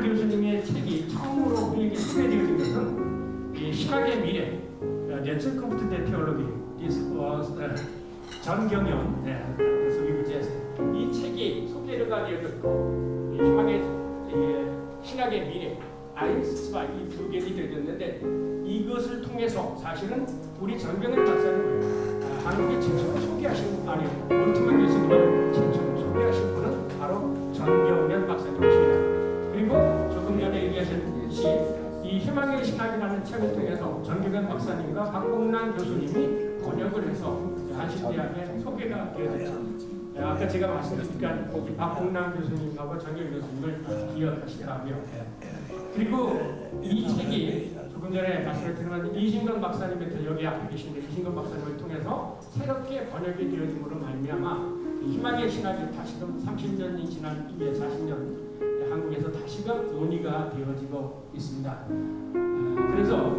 교수님의 책이 처음으로 우리에게 소개되어진 것은 이 신학의 미래, Natural Computed Theology, 전경영 이 책이 소개가 되어졌고 신학의 미래, 아인스바 이 두 개이 되어졌는데 이것을 통해서 사실은 우리 전경영 박사님을 한국에 최초로 소개하신 몰트만 교수님을 최초로 소개하신 분은 바로 전경영 박사님이십니다. 그리고 조금 전에 얘기하셨듯이 이 희망의 신학이라는 책을 통해서 전경영 박사님과 박봉란 교수님이 번역을 해서 한신대학에 소개가 되어졌죠. 아까 제가 말씀드렸으니까 거기 박봉란 교수님하고 전경영 교수님을 기억하시더라고요. 그리고 이 책이 조금 전에 말씀드린 이신건 박사님의 여기 앞에 계신데 이신건 박사님을 통해서 새롭게 번역이 되어짐으로 말미암아 희망의 신학이 다시금 30년이 지난 이후에 40년 한국에서 다시금 논의가 되어지고 있습니다. 그래서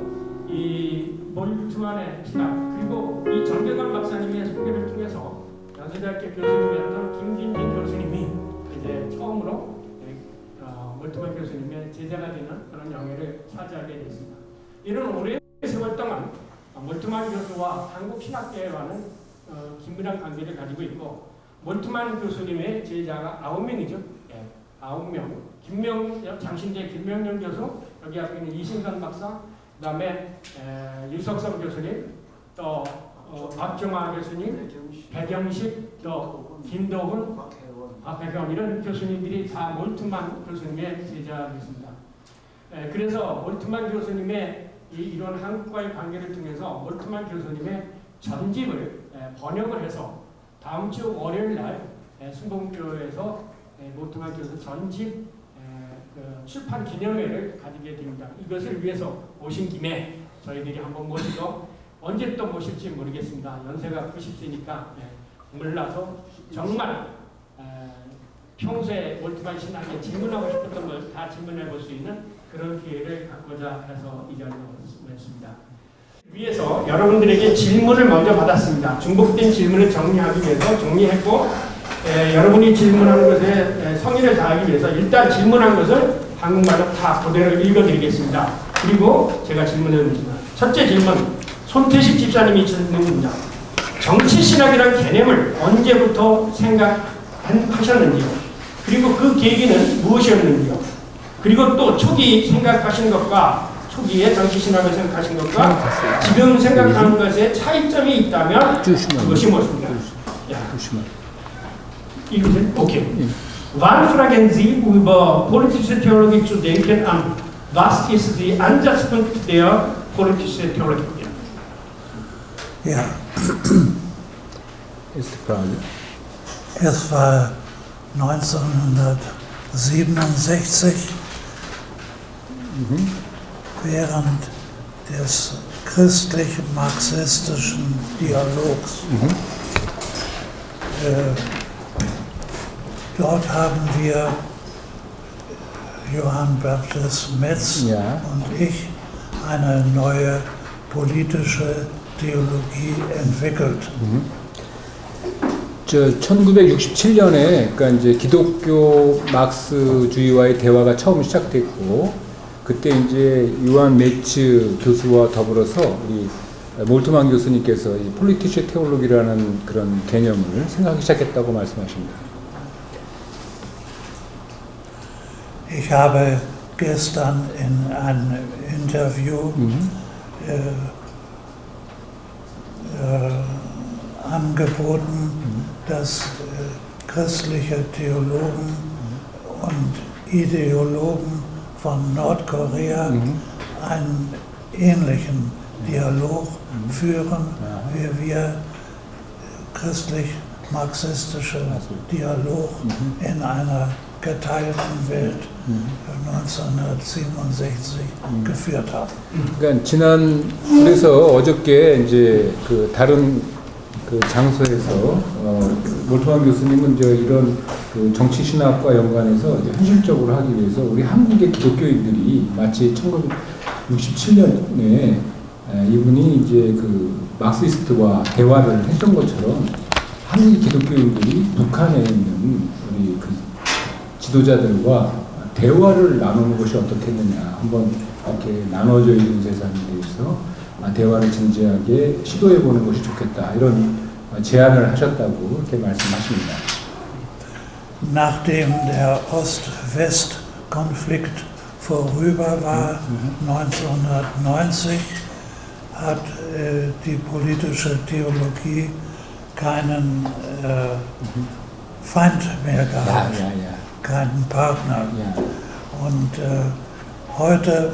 이 몰트만의 신학 그리고 이 전경환 박사님의 소개를 통해서 연세대학교 교수님이었던 김진진 교수님이 이제 처음으로 몰트만 교수님의 제자가 되는 그런 영예를 차지하게 됐습니다. 이런 오랜 세월 동안 몰트만 교수와 한국 신학계와는 긴밀한 관계를 가지고 있고 몰트만 교수님의 제자가 9명이죠. 9명. 장신대 김명년 교수, 여기 앞에 있는 이신간 박사, 그 다음에 유석성 교수님, 또 박정화 교수님, 백영식, 또 김도훈, 박혜경 이런 교수님들이 다 몰트만 교수님의 제자였습니다. 그래서 몰트만 교수님의 이런 한국과의 관계를 통해서 몰트만 교수님의 전집을 번역을 해서 다음 주 월요일 날 순복음교회에서 몰트만 교수 전집 출판 기념회를 가지게 됩니다. 이것을 위해서 오신 김에 저희들이 한번 모시고 언제 또 모실지 모르겠습니다. 연세가 90세니까 몰라서 정말 평소에 몰트만 신학에 질문하고 싶었던 걸 다 질문해 볼 수 있는 그런 기회를 갖고자 해서 이 자리에 모였습니다. 위에서 여러분들에게 질문을 먼저 받았습니다. 중복된 질문을 정리하기 위해서 정리했고 여러분이 질문하는 것에 성의를 다하기 위해서 일단 질문한 것을 한국말로 다 그대로 읽어드리겠습니다. 그리고 제가 질문을 첫째 질문 손태식 집사님이 질문입니다. 정치신학이라는 개념을 언제부터 생각하셨는지요? 그리고 그 계기는 무엇이었는지요? 그리고 또 초기 생각하신 것과 초기에 정치신학을 생각하신 것과 지금 생각하는 것에 차이점이 있다면 그것이 무엇입니까? 이것은 오케이. Wann fragen Sie über politische Theologie zu denken an? Was ist die Ansatzpunkt der politischen Theologie? Ja. Ist die Frage. Es war 1967 während des christlichen marxistischen Dialogs. Dort haben wir, Johann Baptist Metz und ich, eine neue politische Theologie entwickelt. 1967년에 그러니까 이제 기독교 막스주의와의 대화가 처음 시작됐고 그때 이제 요한 매츠 교수와 더불어서 우리 몰트만 교수님께서 이 폴리티슈 테올로기라는 그런 개념을 생각하기 시작했다고 말씀하십니다. Ich habe gestern in einem Interview angeboten, dass christliche Theologen und Ideologen von Nordkorea einen ähnlichen Dialog führen, wie wir christlich-marxistische Dialog in einer geteilten Welt 1967 geführt haben. 그러니까 그래서 어저께 이제 그 다른 그 장소에서 몰트만 교수님은 이제 이런 그 정치 신학과 연관해서 이제 현실적으로 하기 위해서 우리 한국의 기독교인들이 마치 1967년에 이분이 이제 그 막시스트와 대화를 했던 것처럼 한국의 기독교인들이 북한에 있는 우리 그 지도자들과 대화를 나누는 것이 어떻겠느냐. 한번 이렇게 나눠져 있는 세상에 대해서 대화를 진지하게 시도해보는 것이 좋겠다. 이런 제안을 하셨다고 이렇게 말씀하십니다. Nachdem der Ost-West-Konflikt vorüber war, 1990, hat die politische Theologie keinen Feind mehr gehabt, keinen Partner. Und heute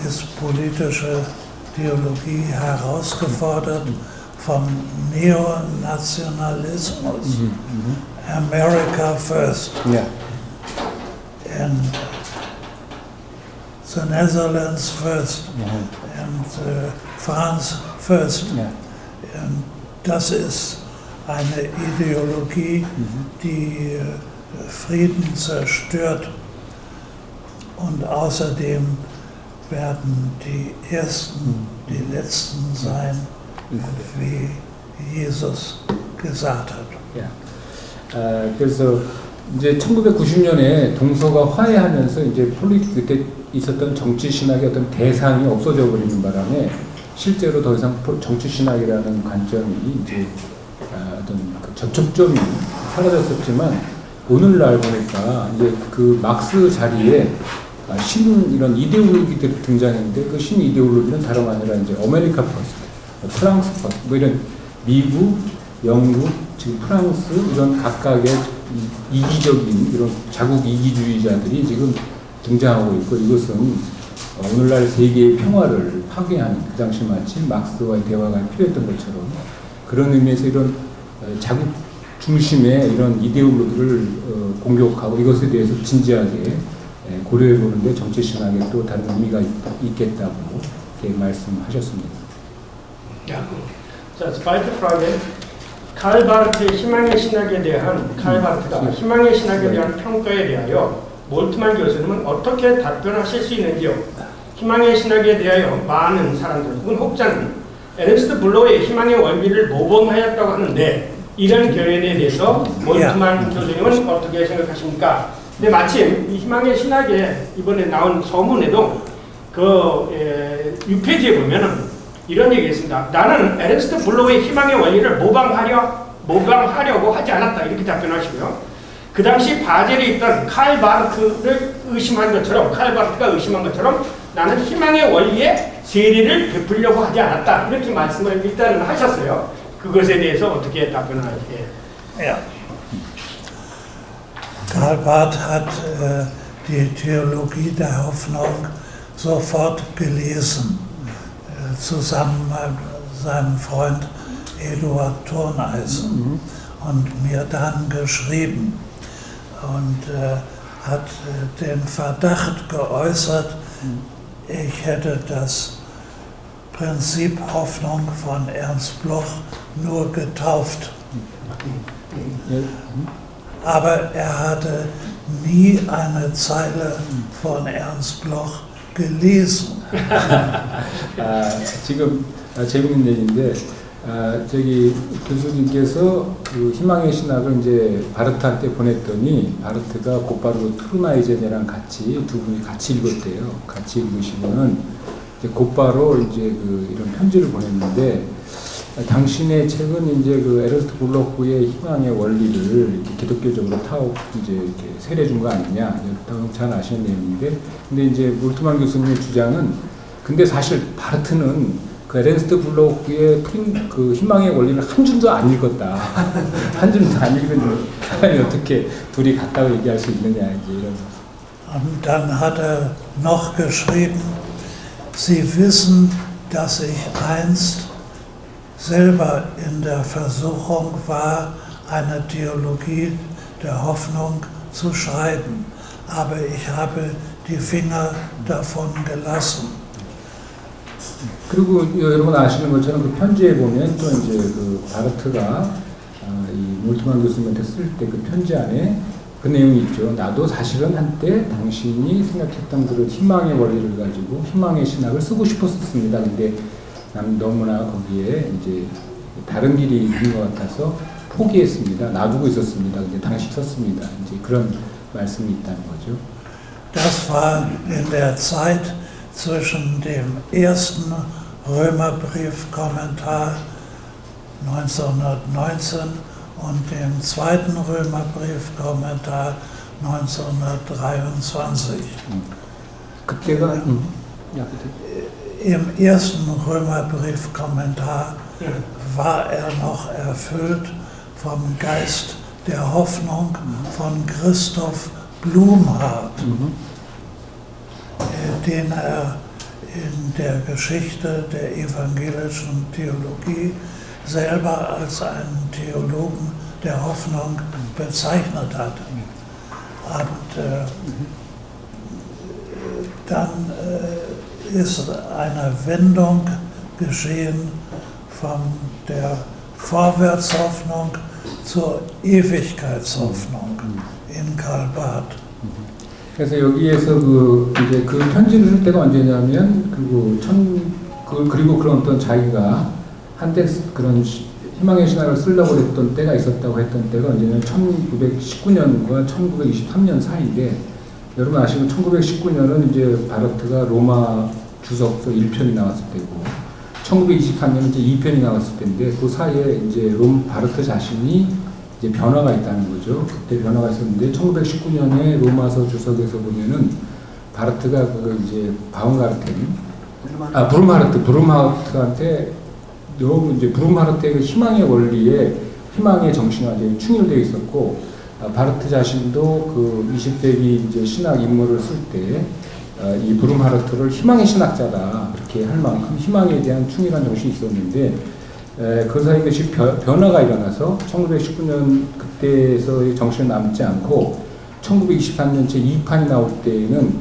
ist politische Theologie herausgefordert vom Neonationalismus. America first. Yeah. And the Netherlands first. And France first. Und das ist eine Ideologie, die Frieden zerstört. Und außerdem werden die Ersten die Letzten sein, wie Jesus gesagt hat. 그래서 이제 1990년에 동서가 화해하면서 이제 그때 있었던 정치 신학의 어떤 대상이 없어져 버리는 바람에 실제로 더 이상 정치 신학이라는 관점이 이제 어떤 그 접촉점이 사라졌었지만 오늘날 보니까 이제 그 막스 자리에 이런 이데올로기들이 등장했는데 그 신 이데올로기는 다름 아니라 이제 아메리카 퍼스트, 프랑스 퍼스트, 뭐 이런 미국, 영국, 지금 프랑스 이런 각각의 이기적인 이런 자국 이기주의자들이 지금 등장하고 있고 이것은 오늘날 세계의 평화를 파괴하는 그 당시 마치 막스와의 대화가 필요했던 것처럼 그런 의미에서 이런 자국 중심의 이런 이데올로기를 공격하고 이것에 대해서 진지하게 고려해 보는데 정치 신학에 또 다른 의미가 있겠다고 이렇게 말씀하셨습니다. 자, zweite Frage. 칼 바르트의 희망의 신학에 대한 칼 바르트가 희망의 신학에 대한 평가에 대하여 몰트만 교수님은 어떻게 답변하실 수 있는지요? 희망의 신학에 대하여 많은 사람들, 혹은 혹자는 에르스트 블로의 희망의 원리를 모범하였다고 하는데 이런 결연에 대해서 몰트만 교수님은 어떻게 생각하십니까? 근데 마침 이 희망의 신학에 이번에 나온 서문에도 그 6페이지에 보면은 이런 얘기가 있습니다. 나는 에르스트 블로의 희망의 원리를 모방하려고 하지 않았다. 이렇게 답변하시고요. 그 당시 바젤에 있던 칼 바르트를 의심한 것처럼, 칼 바르트가 의심한 것처럼 나는 희망의 원리에 세례를 베풀려고 하지 않았다. 이렇게 말씀을 일단은 하셨어요. 그것에 대해서 어떻게 답변을 하시게? Ja. Karl Barth hat die Theologie der Hoffnung sofort gelesen, zusammen mit seinem Freund Eduard Thurneisen und mir dann geschrieben und hat den Verdacht geäußert, ich hätte das Prinzip Hoffnung von Ernst Bloch nur getauft. Aber er hatte nie eine Zeile von Ernst Bloch gelesen. 지금 재밌는 얘기인데 저기 교수님께서 그 희망의 신학을 이제 바르트한테 보냈더니 바르트가 곧바로 투르나이젠이랑 같이 두 분이 같이 읽었대요. 같이 읽으시면은 이제 곧바로 이제 그 이런 편지를 보냈는데 당신의 책은 이제 그 에르스트 블로크의 희망의 원리를 기독교적으로 이제 이렇게 세례 준 거 아니냐, 잘 아시는 내용인데, 근데 이제 몰트만 교수님의 주장은, 근데 사실 바르트는 그 에르스트 블로크의 그 희망의 원리를 한 줄도 안 읽었다. 한 줄도 안 읽은 사람이 어떻게 둘이 같다고 얘기할 수 있느냐, 이제 이런. Und dann hat er noch geschrieben, Sie wissen, dass ich einst selber in der Versuchung war, eine Theologie der Hoffnung zu schreiben, aber ich habe die Finger davon gelassen. 그리고 여러분 아시는 것처럼 그 편지에 보면 또 이제 그 바르트가 이 몰트만 교수님한테 쓸 때 그 편지 안에 그 내용이 있죠. 나도 사실은 한때 당신이 생각했던 그런 희망의 원리를 가지고 희망의 신학을 쓰고 싶었습니다. 근데 난 너무나 거기에 이제 다른 길이 있는 것 같아서 포기했습니다. 놔두고 있었습니다. 근데 당시 썼습니다. 이제 그런 말씀이 있다는 거죠. Das war in der Zeit zwischen dem ersten Römerbriefkommentar 1919 und dem zweiten Römerbriefkommentar 1923. 그때가 Im ersten Römerbriefkommentar war er noch erfüllt vom Geist der Hoffnung von Christoph Blumhardt, den er in der Geschichte der evangelischen Theologie selber als einen Theologen der Hoffnung bezeichnet hat. Und dann ist eine Wendung geschehen von der Vorwärtshoffnung zur Ewigkeitshoffnung in Karl Barth. 그래서 여기에서 이제 그 편지를 쓸 때가 언제냐면 그리고 그런 어떤 자기가 한때 그런 희망의 신학을 쓰려고 했던 때가 있었다고 했던 때가 언제냐면 1919년과 1923년 사이인데, 여러분 아시고 1919년은 이제 바르트가 로마 주석서 1편이 나왔을 때고 1923년은 이제 2편이 나왔을 때인데, 그 사이에 이제 바르트 자신이 이제 변화가 있다는 거죠. 그때 변화가 있었는데 1919년에 로마서 주석에서 보면은 바르트가 이제 브룸하르트한테 너무 이제 브룸하르트의 희망의 원리에 희망의 정신화에 충혈되어 있었고, 바르트 자신도 그 20세기 이제 신학 인물을 쓸 때 이 브룸하르트를 희망의 신학자다 이렇게 할 만큼 희망에 대한 충실한 정신이 있었는데, 그 사이에 변화가 일어나서 1919년 그때에서의 정신은 남지 않고 1923년 제 2판이 나올 때에는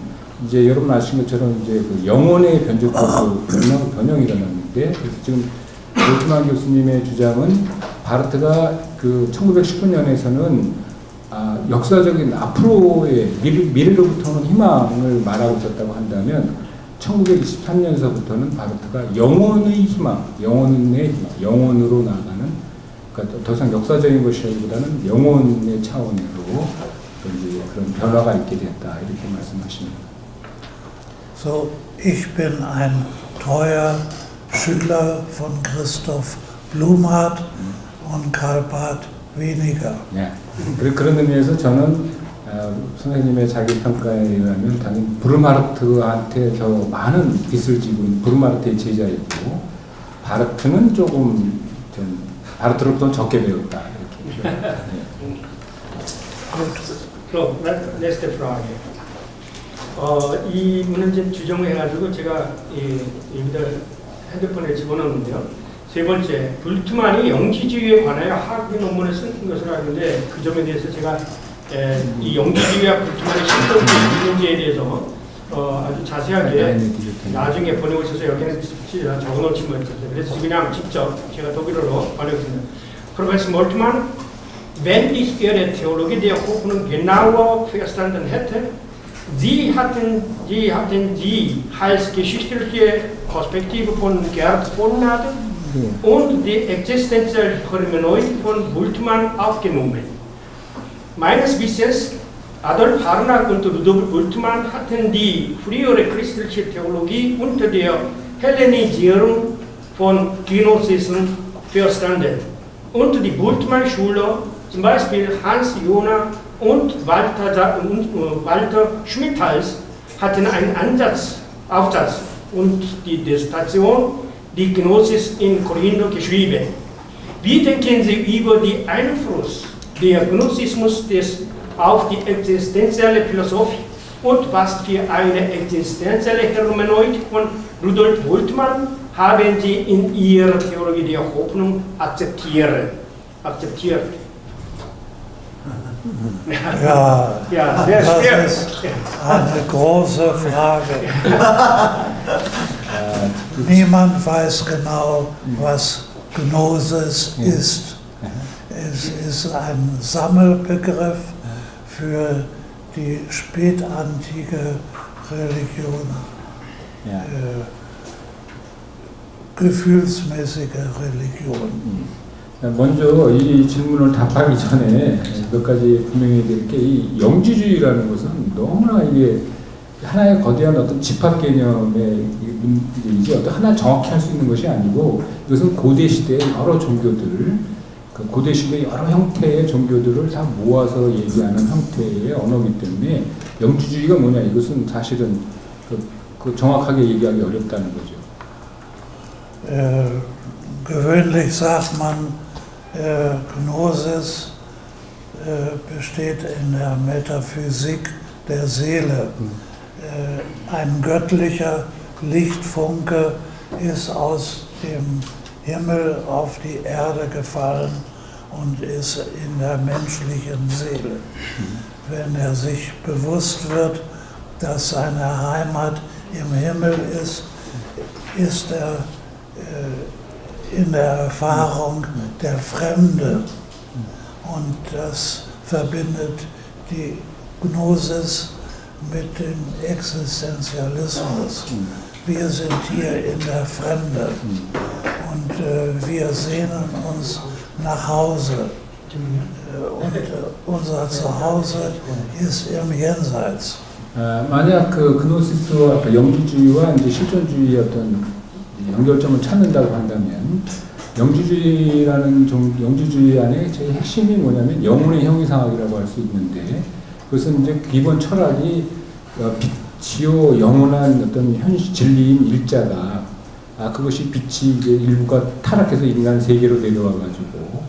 이제 여러분 아시는 것처럼 이제 그 영혼의 변적으로 변형이 일어났는데, 그래서 지금 볼트만 교수님의 주장은 바르트가 그 1919년에서는 역사적인 앞으로의 미래로부터는 희망을 말하고 있었다고 한다면 1923년서부터는 바르트가 영혼의 희망, 영혼으로 나아가는, 그러니까 더 이상 역사적인 것이라기보다는 영혼의 차원으로 이제 그런 변화가 있게 됐다 이렇게 말씀하십니다. So, ich bin ein treuer Schüler von Christoph Blumhardt und Karl Barth weniger. 네. 그런 의미에서 저는 선생님의 자기 평가에 의하면 당연히 브룸하르트한테 더 많은 빚을 지고 있는 브룸하르트의 제자였고, 바르트는 조금 바르트로부터 적게 배웠다 이렇게. 네. So, nächste Frage. 이 문제 주정을 해가지고 제가 여기다 핸드폰에 집어넣었는데요. 세 번째, 불트만이 영지주의에 관하여 학위 논문을 쓴 것을 아는데, 그 점에 대해서 제가 이 영지주의와 불트만의 실존 문제에 대해서 아주 자세하게 나중에 보내고 있어서 여기는 적어놓지 못했어요. 그래서 그냥 직접 제가 독일어로 번역했습니다. Professor Moltmann, wenn ich Ihre Theologie der Hoffnung genauer verstanden hätte, Sie hatten die heilsgeschichtliche Perspektive von Gerd von Naden und die existenzielle Hermeneutik von Bultmann aufgenommen. Meines Wissens, Adolf Harnack und Rudolf Bultmann hatten die frühere christliche Theologie unter der Hellenisierung von Gnosticismus verstanden. Und die Bultmann-Schüler, zum Beispiel Hans Jonas und Walter Schmidhals, hatten einen Aufsatz und die Dissertation die Gnosis in Korinth geschrieben. Wie denken Sie über den Einfluss der Gnostismus auf die existenzielle Philosophie und was für eine existenzielle Hermeneutik von Rudolf Bultmann haben Sie in Ihrer Theologie der Hoffnung akzeptiert? Ja, sehr das schwer. ist eine große Frage. Niemand weiß genau, was Gnosis ist. Es ist ein Sammelbegriff für die spätantike Religion, gefühlsmäßige Religion. 먼저 이 질문을 답하기 전에 몇 가지 분명히 드릴 게, 이 영지주의라는 것은 너무나 이게 하나의 거대한 어떤 집합 개념의 문제이지 어떤 하나 정확히 할 수 있는 것이 아니고, 이것은 고대 시대의 여러 종교들, 그 고대 시대의 여러 형태의 종교들을 다 모아서 얘기하는 형태의 언어이기 때문에 영지주의가 뭐냐, 이것은 사실은 그 정확하게 얘기하기 어렵다는 거죠. Gewöhnlich sagt man, Gnosis besteht in der Metaphysik der Seele. Ein göttlicher Lichtfunke ist aus dem Himmel auf die Erde gefallen und ist in der menschlichen Seele. Wenn er sich bewusst wird, dass seine Heimat im Himmel ist, ist er in der Erfahrung der Fremde. Und das verbindet die Gnosis mit dem Existenzialismus. Wir sind hier in der Fremde und wir sehnen uns nach Hause. Und unser Zuhause ist im Jenseits. 만약 그 그노시스와 영지주의와 이제 실존주의의 어떤 연결점을 찾는다고 한다면, 영지주의 안에 제일 핵심이 뭐냐면 영혼의 형이상학이라고 할 수 있는데, 그것은 이제 기본 철학이 빛이요 영원한 어떤 진리인 일자다. 그것이 빛이 이제 일부가 타락해서 인간 세계로 내려와가지고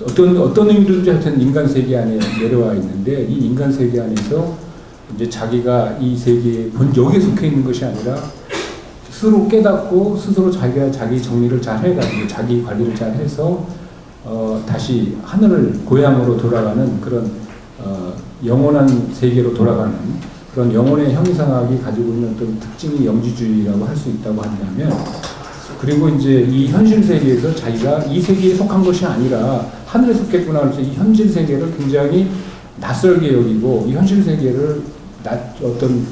어떤 의미로든지 하여튼 인간 세계 안에 내려와 있는데, 이 인간 세계 안에서 이제 자기가 이 세계에 여기에 속해 있는 것이 아니라 스스로 깨닫고 스스로 자기가 자기 정리를 잘 해가지고 자기 관리를 잘 해서 다시 하늘 고향으로 돌아가는 그런 영원한 세계로 돌아가는 그런 영혼의 형이상학이 가지고 있는 어떤 특징이 영지주의라고 할 수 있다고 한다면, 그리고 이제 이 현실 세계에서 자기가 이 세계에 속한 것이 아니라 하늘에 속했구나 해서 이 현실 세계를 굉장히 낯설게 여기고, 이 현실 세계를 어떤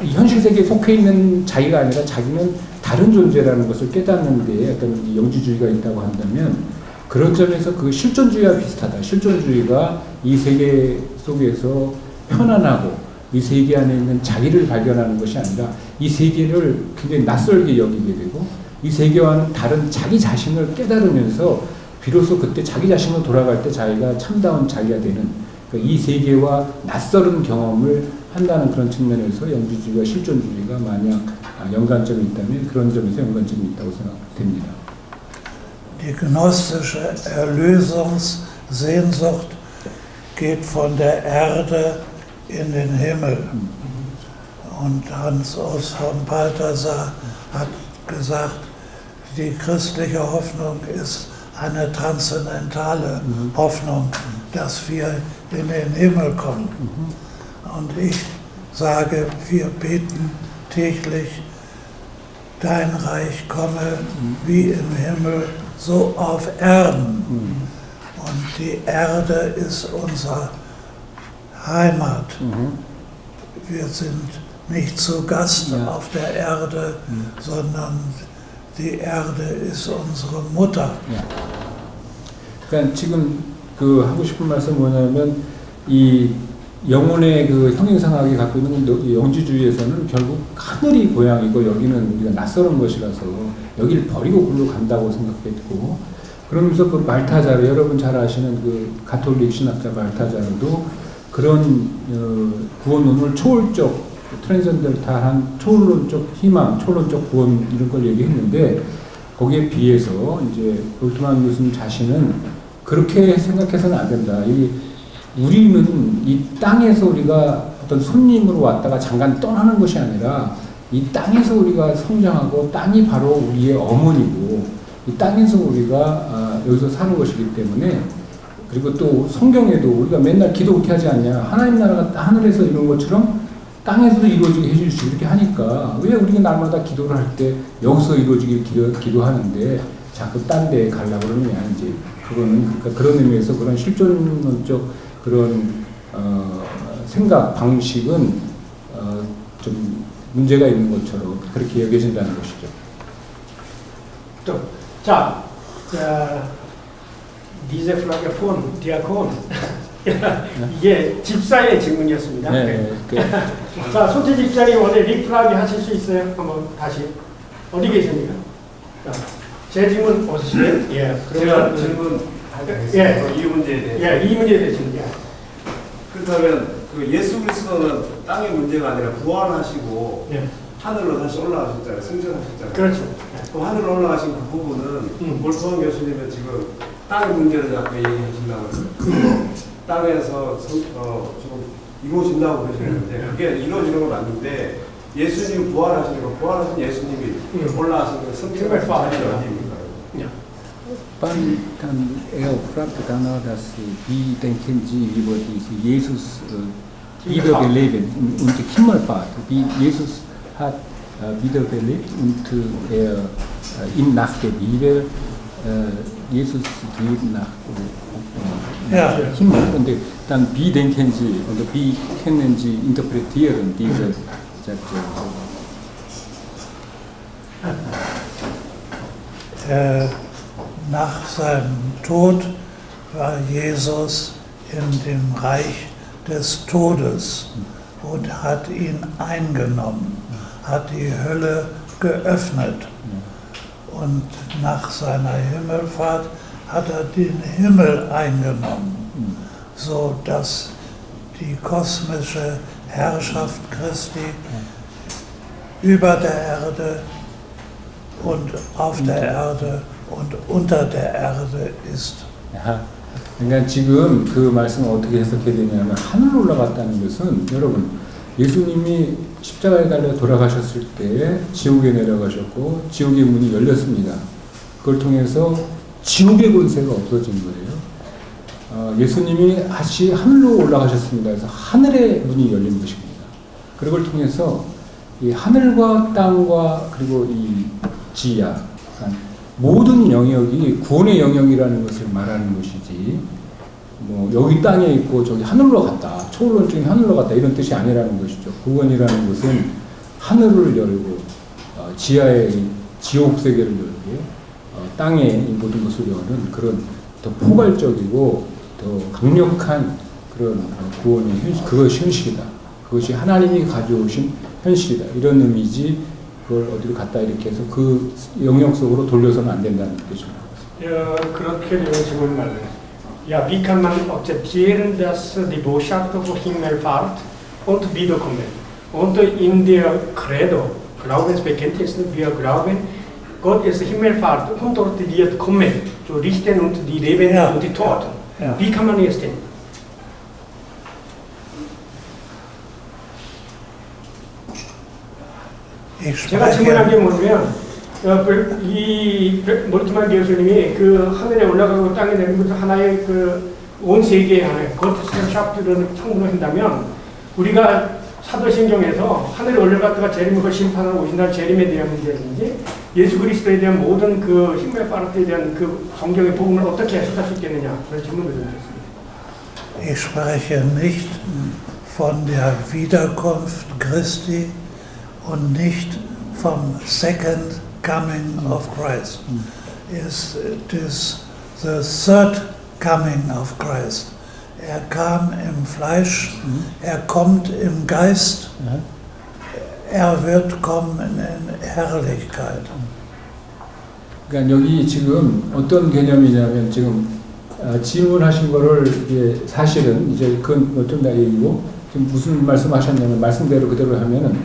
이 현실 세계에 속해 있는 자기가 아니라 자기는 다른 존재라는 것을 깨닫는 데 어떤 영지주의가 있다고 한다면, 그런 점에서 그 실존주의와 비슷하다. 실존주의가 이 세계 속에서 편안하고 이 세계 안에 있는 자기를 발견하는 것이 아니라 이 세계를 굉장히 낯설게 여기게 되고, 이 세계와는 다른 자기 자신을 깨달으면서 비로소 그때 자기 자신으로 돌아갈 때 자기가 참다운 자기가 되는, 이 세계와 낯설은 경험을 한다는 그런 측면에서 영지주의와 실존주의가 만약 연관점이 있다면 그런 점에서 연관점이 있다고 생각됩니다. Die gnostische Erlösungssehnsucht geht von der Erde in den Himmel. Und Hans Urs von Balthasar hat gesagt, die christliche Hoffnung ist eine transzendentale Hoffnung, dass wir in den Himmel kommen. Und ich sage, wir beten täglich, dein Reich komme wie im Himmel, so auf Erden. Und die Erde ist unsere Heimat. Wir sind nicht zu Gast auf der Erde, sondern die Erde ist unsere Mutter. 그러니까 지금 하고 싶은 말씀 뭐냐면, 이 영혼의 형이상학이 갖고 있는 영지주의에서는 결국 하늘이 고향이고 여기는 우리가 낯설은 것이라서 여기를 버리고 글로 간다고 생각했고, 그러면서 발타자르, 여러분 잘 아시는 가톨릭 신학자 발타자르도 그런 구원론을 초월적, 트랜센덴탈한 초월론적 희망, 초월론적 구원 이런 걸 얘기했는데, 거기에 비해서 이제 볼트만 교수님 자신은 그렇게 생각해서는 안 된다. 우리는 이 땅에서 우리가 어떤 손님으로 왔다가 잠깐 떠나는 것이 아니라 이 땅에서 우리가 성장하고 땅이 바로 우리의 어머니고 이 땅에서 우리가 여기서 사는 것이기 때문에, 그리고 또 성경에도 우리가 맨날 기도 그렇게 하지 않냐. 하나님 나라가 하늘에서 이룬 것처럼 땅에서도 이루어지게 해주시고 이렇게 하니까 왜 우리가 날마다 기도를 할 때 여기서 이루어지길 기도하는데 자꾸 딴 데에 가려고 그러느냐. 이제 그러니까 그런 의미에서 그런 실존론적 그런 생각 방식은 좀 문제가 있는 것처럼 그렇게 여겨진다는 것이죠. 자, Diese Frage von Diakon. 이게 집사의 질문이었습니다. 네, 자, 손태 집사님 오늘 리플라기 하실 수 있어요? 한번 다시. 어디 계십니까? 자, 제 질문 보시면 예, 제가 질문하겠습니다. 예. 이 문제에 대해서. 예, 이 문제에 대해서 예. 그렇다면 그 예수 그리스도는 땅의 문제가 아니라 부활하시고 예. 하늘로 다시 올라가셨잖아요. 승천하셨잖아요. 그렇죠. 그 하늘로 올라가신 그 부분은 몰토한 교수님은 지금 땅의 문제를 자꾸 얘기하신다고 그래요. 땅에서 지금 이루어진다고 그러시는데 그게 이루어지는 건 맞는데 예수님 부활하시는 거 부활하신 예수님이 올라가신 거 승천하신 자리가 어디입니까? dann er fragte danach, dass wie denken Sie über diese Jesus wiederbeleben und die Himmelfahrt, wie Jesus hat wiederbelebt und er in nach der Bibel Jesus geht nach Ja. Himmel und dann wie denken Sie oder wie können Sie interpretieren diese Sätze? Nach seinem Tod war Jesus in dem Reich des Todes und hat ihn eingenommen, hat die Hölle geöffnet. Und nach seiner Himmelfahrt hat er den Himmel eingenommen, so dass die kosmische Herrschaft Christi über der Erde und auf der Erde und unter der Erde ist. 야, 그러니까 지금 그 말씀을 어떻게 해석해야 되냐면 하늘로 올라갔다는 것은 여러분 예수님이 십자가에 달려 돌아가셨을 때 지옥에 내려가셨고 지옥의 문이 열렸습니다. 그걸 통해서 지옥의 권세가 없어진 거예요. 예수님이 다시 하늘로 올라가셨습니다. 그래서 하늘의 문이 열린 것입니다. 그걸 통해서 이 하늘과 땅과 그리고 이 지하 모든 영역이 구원의 영역이라는 것을 말하는 것이지 뭐 여기 땅에 있고 저기 하늘로 갔다 초월론적인 하늘로 갔다 이런 뜻이 아니라는 것이죠. 구원이라는 것은 하늘을 열고 지하의 지옥 세계를 열고 땅의 모든 것을 여는 그런 더 포괄적이고 더 강력한 그런 구원의 현실, 그것이 현실이다. 그것이 하나님이 가져오신 현실이다. 이런 의미지 그걸 어디로 갔다 이렇게 해서 그 영역 속으로 돌려서는 안 된다는 뜻입니다. Ja, 그렇게 되면 질문 말이에요. Ja, wie kann man akzeptieren, dass die Botschaft von Himmelfahrt und Wiederkommen und in der Credo, Glaubensbekenntnis, wir glauben, Gott ist Himmelfahrt und dort wird kommen, zu richten und die Lebenden Ja. und die Toten. Ja. Wie kann man es denn? Ich 제가 질문한 게 spreche, 뭐냐면 이 몰트만 교수님이 그 하늘에 올라가고 땅에 내린 것을 하나의 그 온 세계의 하나의 거트스샵들을 청구를 한다면 우리가 사도신경에서 하늘에 올라갔다가 재림을 심판하러 오신다는 재림에 대한 문제라든지 예수 그리스도에 대한 모든 그 힘멜파르트에 대한 그 성경의 복음을 어떻게 해석할 수 있겠느냐 그런 질문을 드렸습니다. ich spreche nicht von der Wiederkunft Christi und nicht vom Second Coming of Christ. It is the third coming of Christ. Er kam im Fleisch, er kommt im Geist, er wird kommen in Herrlichkeit. 그러니까 여기 지금 어떤 개념이냐면 지금 질문하신 거를 이제 사실은 이제 그건 어떤 얘기고 지금 무슨 말씀하셨냐면 말씀대로 그대로 하면은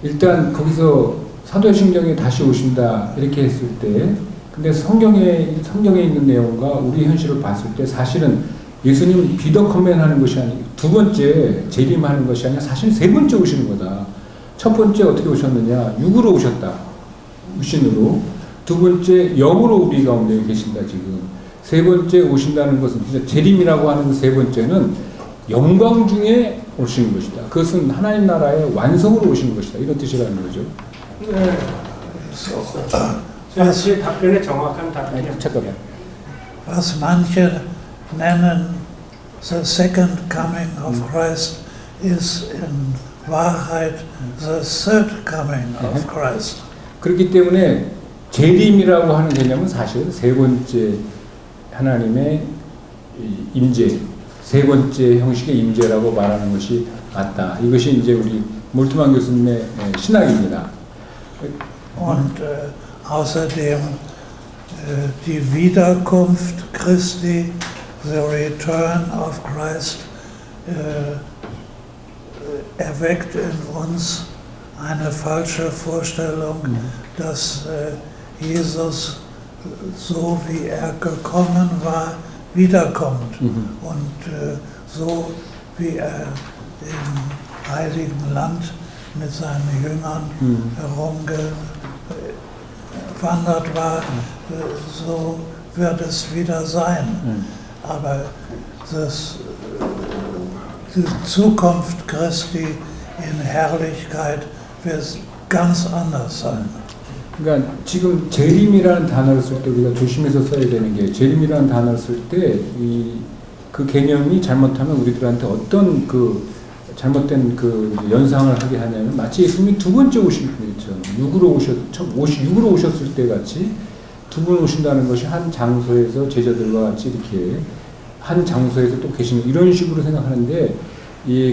일단 거기서 사도신경에 다시 오신다 이렇게 했을 때 근데 성경에 있는 내용과 우리 현실을 봤을 때 사실은 예수님 비더커맨 하는 것이 아니고 두 번째 재림하는 것이 아니라 사실 세 번째 오시는 거다. 첫 번째 어떻게 오셨느냐? 육으로 오셨다. 육신으로. 두 번째 영으로 우리 가운데 계신다 지금. 세 번째 오신다는 것은 진짜 재림이라고 하는 세 번째는 영광 중에 오시는 것이다. 그것은 하나님 나라의 완성으로 오시는 것이다. 이런 뜻이라는 거죠. 네. 제 답변에 정확한 답변이요. 잠깐만. Was manche nennen the second coming of Christ is in Wahrheit the third coming of Christ. 그렇기 때문에 재림이라고 하는 개념은 사실 세 번째 하나님의 이 임재, 세 번째 형식의 임재라고 말하는 것이 맞다. 이것이 이제 우리 몰트만 교수님의 신학입니다. Und außerdem die Wiederkunft Christi, the return of Christ, erweckt in uns eine falsche Vorstellung, dass Jesus, so wie er gekommen war, wiederkommt. Und so wie er im Heiligen Land mit seinen Jüngern herumgewandert war, so wird es wieder sein. Aber die Zukunft Christi in Herrlichkeit wird ganz anders sein. 그러니까 지금 재림이라는 단어를 쓸 때 우리가 조심해서 써야 되는 게, 재림이라는 단어를 쓸 때 그 개념이 잘못하면 우리들한테 어떤 그 잘못된 그 연상을 하게 하냐면, 마치 예수님이 두 번째 오실 때처럼 육으로 오셨을 때 같이 두 분 오신다는 것이 한 장소에서 제자들과 같이 이렇게 한 장소에서 또 계시는, 이런 식으로 생각하는데,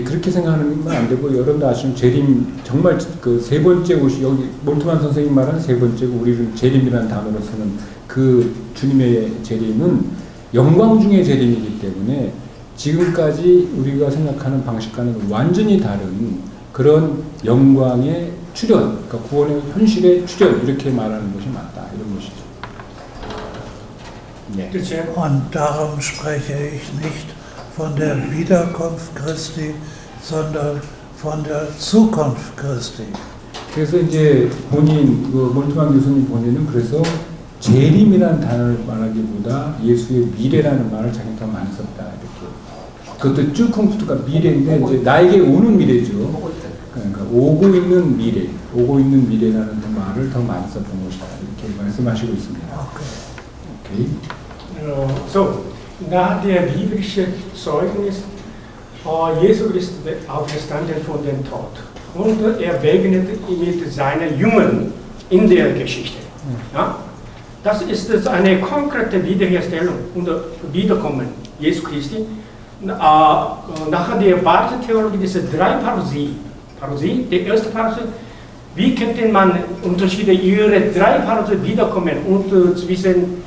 그렇게 생각하면 안 되고, 여러분도 아시는 재림, 정말 그 세 번째 오시, 여기 몰트만 선생님 말하는 세 번째고 우리는 재림이라는 단어로 쓰는 그 주님의 재림은 영광 중의 재림이기 때문에 지금까지 우리가 생각하는 방식과는 완전히 다른 그런 영광의 출현, 그러니까 구원의 현실의 출현, 이렇게 말하는 것이 맞다, 이런 것이죠. 네. 그렇죠. Und darum spreche ich nicht von der Wiederkunft Christi, sondern von der Zukunft Christi. 그래서 이제 본인, 그 몰트만 교수님 본인은 그래서 재림이라는 단어를 말하기보다 예수의 미래라는 말을 자기 더 많이 썼다, 이렇게. 그것도 쭈쿵프트가 미래인데 이제 나에게 오는 미래죠. 그러니까 오고 있는 미래라는 그 말을 더 많이 썼던 것이다, 이렇게 말씀하시고 있습니다. 오케이. So, nach der biblischen Zeugnis, Jesu Christus auferstanden von den Tod. Und er begegnet mit seinen Jüngern in der Geschichte. Ja? Das ist eine konkrete Wiederherstellung und Wiederkommen Jesu Christi. Nach der Barth-Theologie diese drei Parousie, die erste Parousie, wie könnte man Unterschiede ihre drei Parousie wiederkommen und zwischen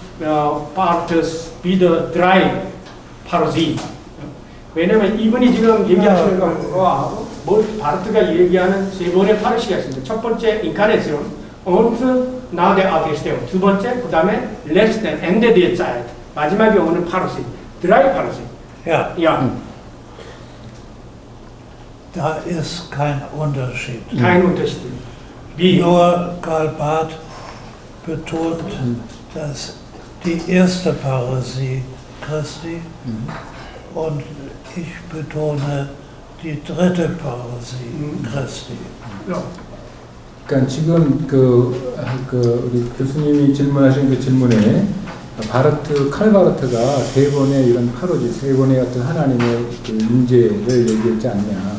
Barths wieder drei Parousie. 왜냐면 이분이 지금 얘기하시는 거하고 바르트가 얘기하는 세 번의 파르시가 있습니다. 첫 번째 인카레시온, und nach der Auferstehung. 두 번째, 그 다음에 letzten Ende der Zeit. 마지막에 오는 파르시. drei Parousie. Ja, Ja. da ist kein Unterschied. Kein Unterschied. Wie? Nur Karl Barth betont, dass die erste Parousie Christi und ich betone die dritte Parousie Christi. Ja. 그러니까 지금 우리 교수님이 질문하신 그 질문에 칼 바르트가 세 번의 이런 파로지, 세 번의 어떤 하나님의 그 임재를 얘기했지 않냐.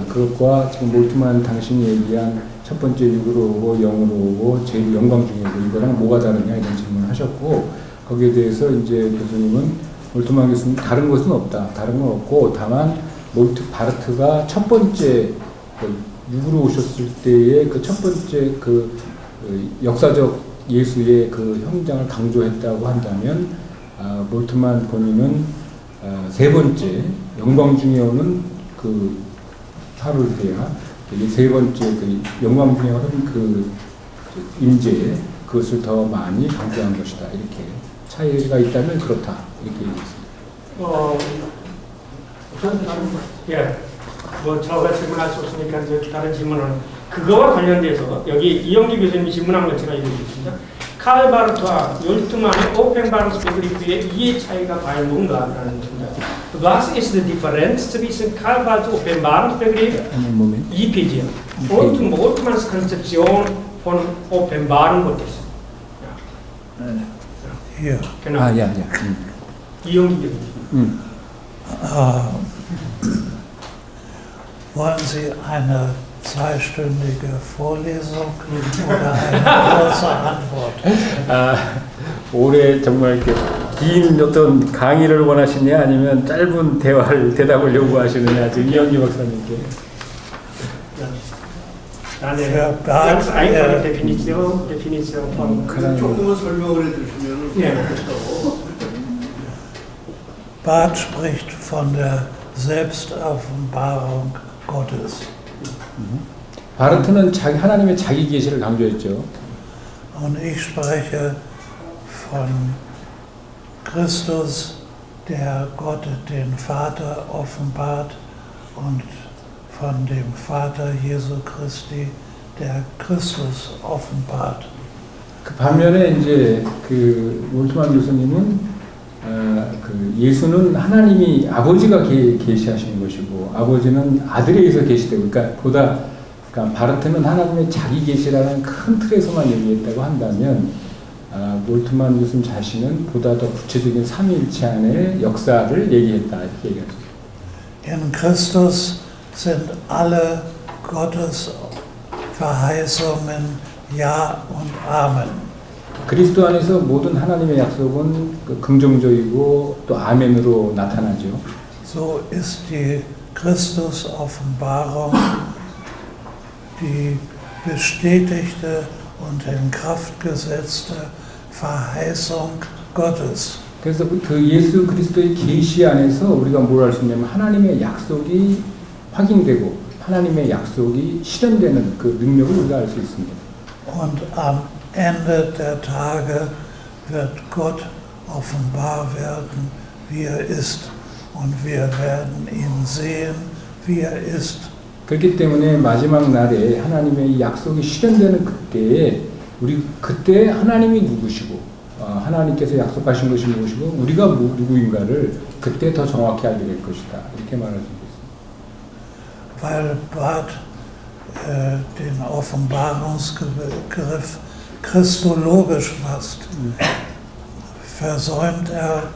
그것과 지금 몰트만 당신이 얘기한 첫 번째 육으로 오고 영으로 오고 제일 영광 중에 오고 이거랑 뭐가 다르냐, 이런 질문을 하셨고, 거기에 대해서 이제 교수님은, 몰트만 교수님, 다른 것은 없다. 다른 건 없고, 다만 바르트가 첫 번째 육으로 오셨을 때의 그 첫 번째 그 역사적 예수의 그 형장을 강조했다고 한다면, 몰트만 본인은 세 번째 영광 중에 오는 그 파르세아, 세 번째 그 영광 중에 오는 그 임재, 그것을 더 많이 강조한 것이다, 이렇게. 차이가 있다면 그렇다, 이렇게 얘기했습니다. 예. 뭐 저가 질문할 수 없으니까 이제 다른 질문을, 그거와 관련돼서 여기 이영기 교수님이 질문한 걸 제가 얘기했습니다. 칼 바르트와 열트만의 오펜 바르트 베그리프의 이해 차이가 과연 뭔가라는 것입니다. Was ist die Differenz zwischen Karl Barths Offenbarungsbegriff, EPG, und Moltmanns Konzeption von offenbaren Gottes? Hier. Genau. ja. 이영기 교수님. Wollen Sie eine zweistündige Vorlesung oder eine kurze Antwort? 올해 정말 이렇게 긴 어떤 강의를 원하시냐 아니면 짧은 대답을 요구하시느냐 지금 이영기 박사님께. Eine ganz einfache Definition von 조금만 설명을 해주시면 네. Barth spricht von der Selbstoffenbarung Gottes. 바르트는 하나님의 자기 계시를 강조했죠. Und ich spreche von Christus, der Gott den Vater offenbart, und von dem Vater Jesu Christi, der Christus offenbart. 그 반면에 이제 그 몰트만 교수님은 그 예수는 하나님이 아버지가 계시하신 것이고 아버지는 아들에 의해서 계시되고 그러니까 바르트는 하나님의 자기 계시라는 큰 틀에서만 얘기했다고 한다면 몰트만 교수님 자신은 보다 더 구체적인 삼위일체 안의 역사를 얘기했다 이렇게 얘기하죠. In Christus sind alle Gottes Verheißungen Ja und Amen. 그리스도 안에서 모든 하나님의 약속은 긍정적이고 또 아멘으로 나타나죠. So ist die Christus-Offenbarung die bestätigte und in Kraft gesetzte Verheißung Gottes. 그래서 그 예수 그리스도의 계시 안에서 우리가 뭘 알 수 있냐면 하나님의 약속이 확인되고 하나님의 약속이 실현되는 그 능력을 우리가 알 수 있습니다. Und am Ende der Tage wird Gott offenbar werden, wie er ist. Und wir werden ihn sehen, wie er ist. 그렇기 때문에 마지막 날에 하나님의 약속이 실현되는 그때에 그때 하나님이 누구시고 하나님께서 약속하신 것이 무엇이고 우리가 누구인가를 그때 더 정확히 알게 될 것이다. 이렇게 말할 수 있습니다. Weil Barth den Offenbarungsbegriff christologisch fasst, versäumt er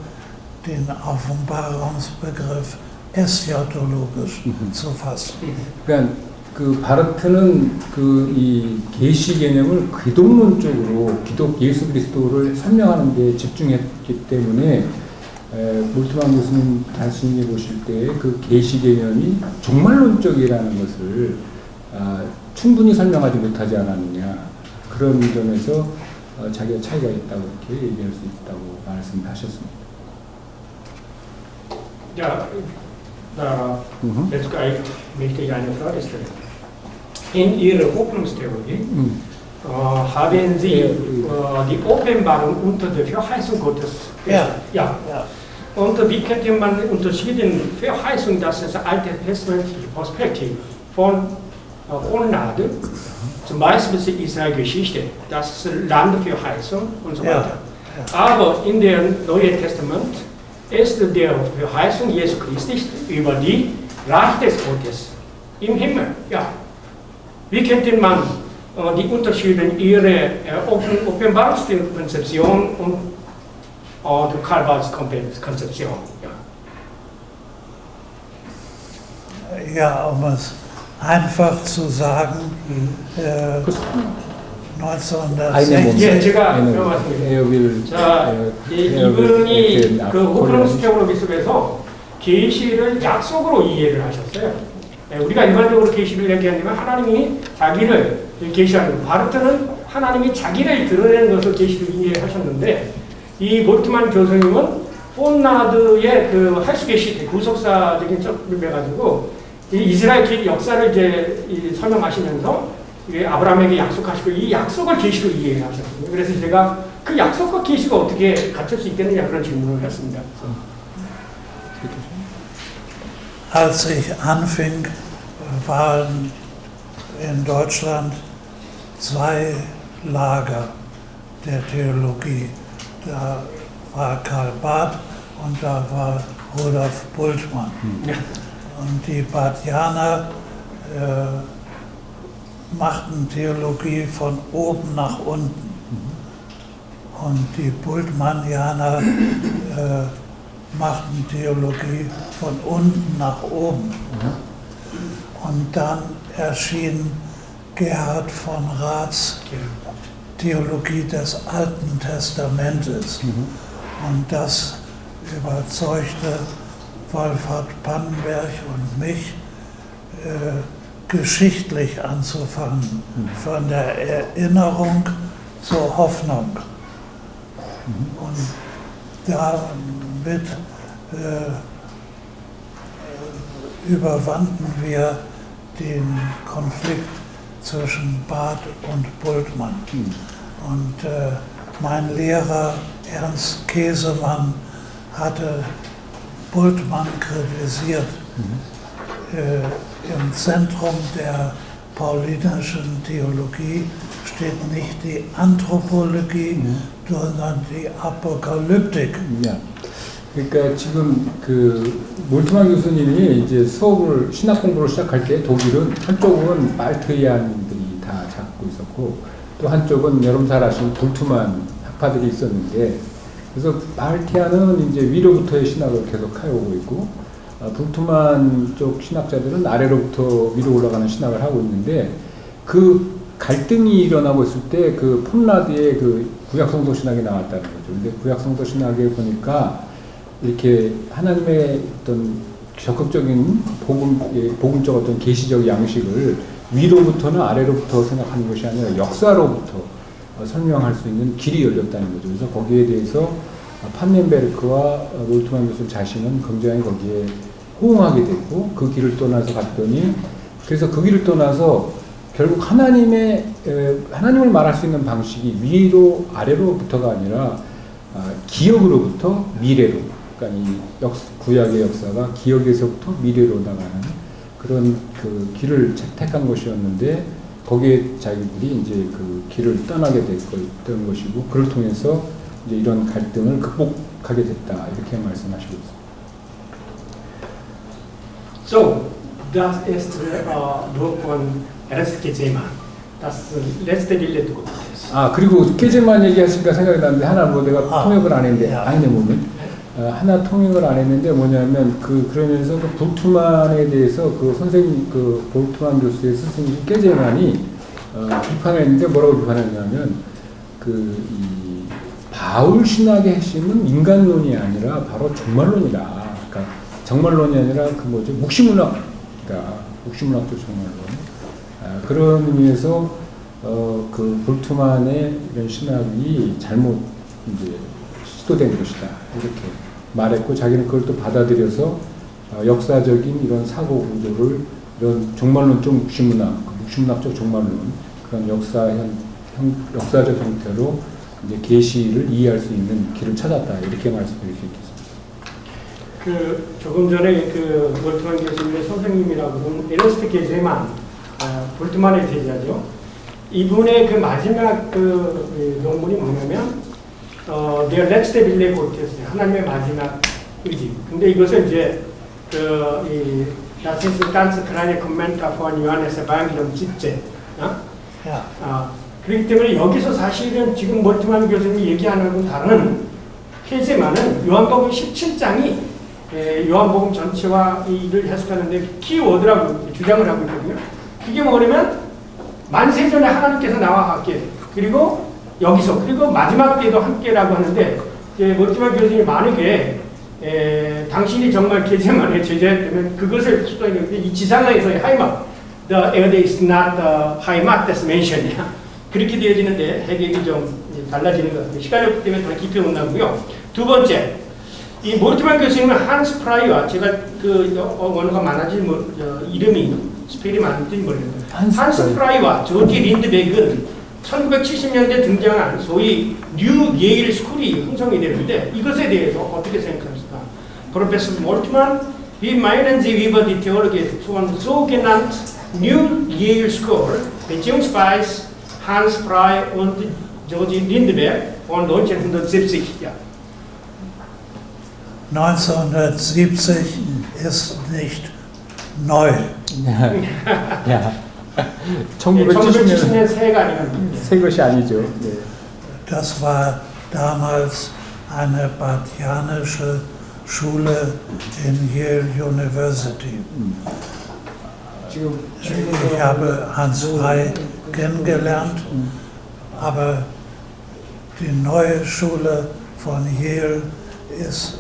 den Offenbarungsbegriff eschatologisch zu fassen. 그러니까 그 바르트는 이 계시 개념을 기독론적으로 예수 그리스도를 설명하는 데 집중했기 때문에 몰트만 교수님 자신이 보실 때 그 계시 개념이 종말론적이라는 것을 충분히 설명하지 못하지 않았느냐 그런 점에서 자기가 차이가 있다고 이렇게 얘기할 수 있다고 말씀하셨습니다. Ja, jetzt möchte ich eine Frage stellen. In Ihrer Hoffnungstheorie haben Sie die Offenbarung unter der Verheißung Gottes. Ja. Und wie könnte man unterschieden Verheißung, das ist alte testamentliche Perspektive von Gnade, zum Beispiel die Israel-Geschichte, das ist Landverheißung und so weiter. Aber in dem Neuen Testament ist die Verheißung Jesu Christi über die Reich des Gottes im Himmel. Ja. Wie könnte man die Unterschiede in ihrer Offenbarungskonzeption und die Karl-Barths Konzeption? Ja, um es einfach zu sagen, 1960. 예, 제가 말씀드립니다. 자, 이분이 그 호프론스테오로기 속에서 계시를 약속으로 이해를 하셨어요. 우리가 일반적으로 계시를 얘기하면 하나님이 자기를 계시하는 바르트는 하나님이 자기를 드러내는 것을 계시를 이해하셨는데 이 몰트만 교수님은 폰나드의 그 할수계시 구속사적인 점을 가지고 이 이스라엘 역사를 이제 설명하시면서 아브라함에게 약속하시고 이 약속을 계시로 이해하셨거든요. 그래서 제가 그 약속과 계시가 어떻게 갖출 수 있겠느냐 그런 질문을 했습니다. Als ich anfing, waren in Deutschland zwei Lager der Theologie. Da war Karl Barth und da war Rudolf Bultmann. Und die Barthianer machten Theologie von oben nach unten. Und die Bultmannianer machten Theologie von unten nach oben. Und dann erschien Gerhard von Raths Theologie des Alten Testamentes. Und das überzeugte Wolfhard Pannenberg und mich, geschichtlich anzufangen, von der Erinnerung zur Hoffnung. Und damit überwanden wir den Konflikt zwischen Barth und Bultmann. Und mein Lehrer Ernst Käsemann hatte Bultmann kritisiert. Im Zentrum der paulinischen Theologie steht nicht die Anthropologie, sondern die Apokalyptik. 야, 그러니까 지금 그 몰트만 교수님이 이제 수업을 신학 공부를 시작할 때 독일은 한쪽은 말트이안들이 다 잡고 있었고 또 한쪽은 여러분 잘 아시는 불트만 학파들이 있었는데 그래서 말티안은 이제 위로부터의 신학을 계속 해오고 있고 불트만 쪽 신학자들은 아래로부터 위로 올라가는 신학을 하고 있는데 그 갈등이 일어나고 있을 때 그 폰라드의 그 구약성도 신학이 나왔다는 거죠. 근데 구약성도 신학에 보니까 이렇게 하나님의 어떤 적극적인 복음적 어떤 계시적 양식을 위로부터는 아래로부터 생각하는 것이 아니라 역사로부터 설명할 수 있는 길이 열렸다는 거죠. 그래서 거기에 대해서 판넨베르크와 몰트만 교수 자신은 굉장히 거기에 호응하게 됐고 그 길을 떠나서 갔더니 그래서 그 길을 떠나서 결국 하나님을 말할 수 있는 방식이 위로 아래로부터가 아니라 기억으로부터 미래로, 그러니까 이 구약의 역사가 기억에서부터 미래로 나가는 그런 그 길을 택한 것이었는데 거기에 자기들이 이제 그 길을 떠나게 됐던 것이고 그를 통해서 이제 이런 갈등을 극복하게 됐다 이렇게 말씀하시고 있습니다. So, das ist Buch von Ernst Käsemann. Das letzte Bild ist. 아 그리고 깨제만 얘기하시니까 생각이 나는데 하나 뭐 내가 통역을 안 했는데 아니네 보면 하나 통역을 안 했는데 뭐냐면 그러면서 그 볼트만에 대해서 그 선생님 그 볼트만 교수의 스승님 깨제만이 비판을 했는데 뭐라고 비판했냐면 이 바울 신학의 핵심은 인간론이 아니라 바로 종말론이다. 그러니까 정말론이 아니라 그 뭐죠 묵시문학이다. 묵시문학도 정말론. 그런 의미에서 그 볼트만의 이런 신학이 잘못 이제 시도된 것이다 이렇게 말했고 자기는 그걸 또 받아들여서 역사적인 이런 사고 구조를 이런 종말론적 묵시문학적 종말론 그런 역사적 형태로 이제 계시를 이해할 수 있는 길을 찾았다 이렇게 말씀드릴 수 있겠습니다. 그 조금 전에 그 볼트만 교수님의 선생님이라고 하는 에르스트 게제만 볼트만의 제자죠. 이분의 그 마지막 그 논문이 뭐냐면 Der letzte Wille Gottes, 하나님의 마지막 의지. 근데 이것을 이제 Das ist ein ganz kleiner Kommentar von Johannes Evangelium 17. 그렇기 때문에 여기서 사실은 지금 몰트만 교수님이 얘기하는 건 다른 케이제만은 요한복음 17장이 요한복음 전체와 이를 해석하는데 키워드라고 주장을 하고 있거든요. 그게 뭐냐면 만세전에 하나님께서 나와 함께 그리고 여기서 그리고 마지막 때도 함께라고 하는데 몰트만 교수님이 만약에 당신이 정말 게제만의 제자였다면 그것을 수도했는데 이 지상에서의 하이막 The Erde is not the Heimat des Menschen 그렇게 되어지는데 해석이 좀 달라지는 것 같아요. 시간이 없기 때문에 더 깊이 못 나오고요. 두 번째 이 몰트만 교수님은 한스 프라이와 제가 그 원어가 많아질 이름이 스펠이 많은지 모르겠는데 한스 프라이와 조지 린드베그는 1970년대 등장한 소위 뉴 예일 스쿨이 형성이 되는데 이것에 대해서 어떻게 생각하십니까? Professor Moltmann, wie meinen Sie über die Theologie von sogenannten New Yale School beziehungsweise Hans Frey und George Lindbergh von 1970? Ja. 1970 ist nicht neu. 야. 1970년 새해가 아니면 새 것이 아니죠. 네. Das war damals eine barthianische Schule in Yale University. Ich habe Hans Frey kennengelernt, aber die neue Schule von Yale ist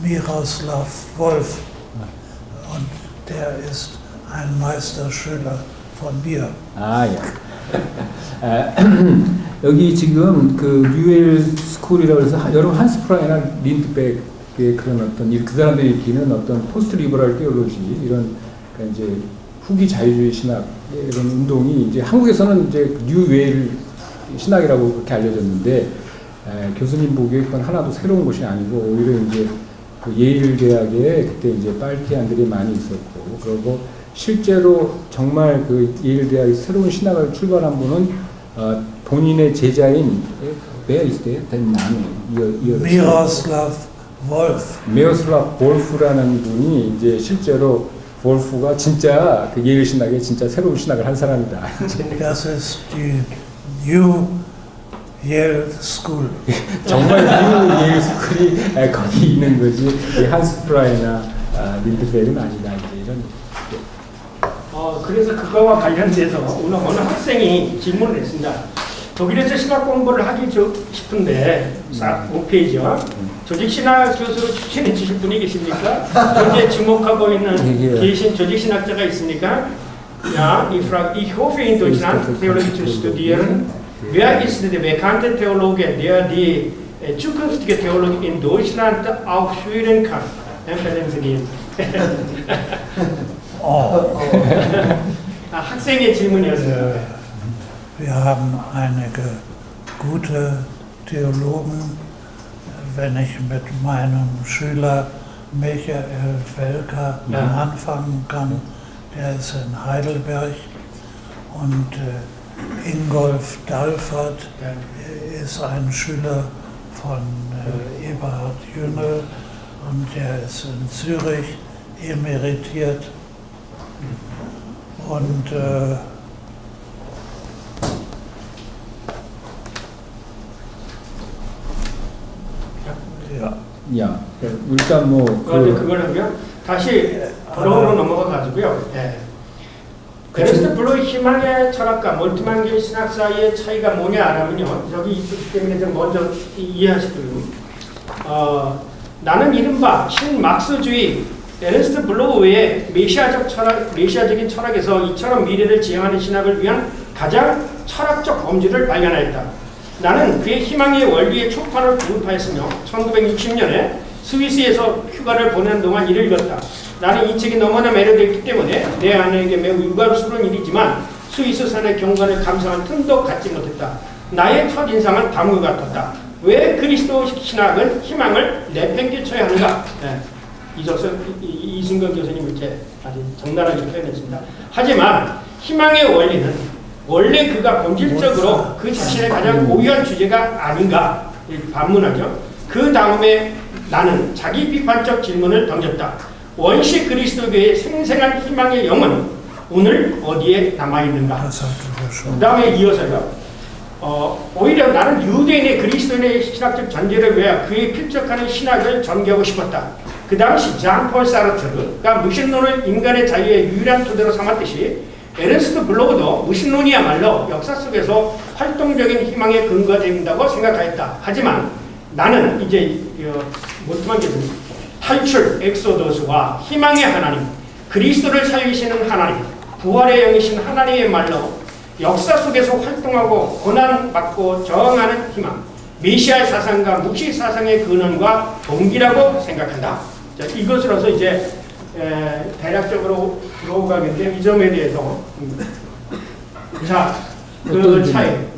Miroslav Wolf und der ist ein Meisterschüler von mir. 아, 예. 아, 여기 지금 그 뉴엘 스쿨이라고 해서 여러분 한스프라이나 린드백의 그런 어떤 그 사람들이 익히는 어떤 포스트 리버럴 테올로지 이런 그러니까 이제 후기 자유주의 신학 이런 운동이 이제 한국에서는 이제 뉴웨일 신학이라고 그렇게 알려졌는데 교수님 보기에 그건 하나도 새로운 것이 아니고 오히려 이제 그 예일 대학에 그때 이제 빨티안들이 많이 있었고 그리고 실제로 정말 그 예일 대학의 새로운 신학을 출발한 분은 본인의 제자인 Wer ist der? Den Namen. Miroslav Wolf. 미로슬라프 볼프라는 분이 이제 실제로 볼프가 진짜 그 예일 신학에 진짜 새로운 신학을 한 사람이다. Das ist die New Yale School. 정말 뉴 예일 스쿨이 거기 있는 거지. 이 한스 프라이나 린드베르는 아니다. 이제 이런. 그래서 그거와 관련돼서 오늘 어느 학생이 질문을 했습니다. 독일에서 신학 공부를 하기 싶은데 홈페이지요. 조직 신학 교수로 추천해 주실 분이 계십니까? 현재 주목하고 있는 계신 조직 신학자가 있습니까? Ja, ich hoffe in Deutschland Theologie zu studieren. Wer ist der bekannte Theologe, der die zukünftige Theologie in Deutschland aufführen kann? Empfehlen Sie mir. 학생의 질문이었어요. Wir haben einige gute Theologen. Wenn ich mit meinem Schüler Michael Welker anfangen kann, der ist in Heidelberg, und Ingolf Dalfert ist ein Schüler von Eberhard Jüngel und der ist in Zürich emeritiert. Und 야, 일단 뭐 그걸 하면 다시 브로우로 넘어가 가지고요. 에르스트 블로의 희망의 철학과 몰트만기의 신학 사이의 차이가 뭐냐라면요. 여기 있기 때문에 좀 먼저 이해하시고요. 나는 이른바 신막스주의 에르스트 블로우의 메시아적인 철학에서 이처럼 미래를 지향하는 신학을 위한 가장 철학적 범주를 발견하였다. 나는 그의 희망의 원리의 초판을 구입하였으며 1960년에 스위스에서 휴가를 보내는 동안 이를 읽었다. 나는 이 책이 너무나 매료되었기 때문에 내 아내에게 매우 유감스러운 일이지만 스위스 산의 경관을 감상할 틈도 갖지 못했다. 나의 첫인상은 다음과 같았다. 왜 그리스도 신학은 희망을 내팽개쳐야 하는가? 이승건 교수님 이렇게 아주 적나라하게 표현했습니다. 하지만 희망의 원리는 원래 그가 본질적으로 그 자신의 가장 고유한 주제가 아닌가 반문하죠. 그 다음에 나는 자기 비판적 질문을 던졌다. 원시 그리스도교의 생생한 희망의 영혼은 오늘 어디에 남아있는가? 그 다음에 이어서요. 오히려 나는 유대인의 그리스도인의 신학적 전제를 위해 그의 필적하는 신학을 전개하고 싶었다. 그 당시 장폴 사르트르가 무신론을 인간의 자유의 유일한 토대로 삼았듯이 에르스트 블로그도 무신론이야말로 역사 속에서 활동적인 희망의 근거가 된다고 생각하였다. 하지만 나는 이제 못만 교수님 탈출, 엑소더스와 희망의 하나님, 그리스도를 살리시는 하나님, 부활의 영이신 하나님의 말로 역사 속에서 활동하고 고난받고 저항하는 희망, 메시아의 사상과 묵시 사상의 근원과 동기라고 생각한다. 자, 이것으로서 이제 대략적으로 들어가겠는데 이 점에 대해서 자, 그 차이.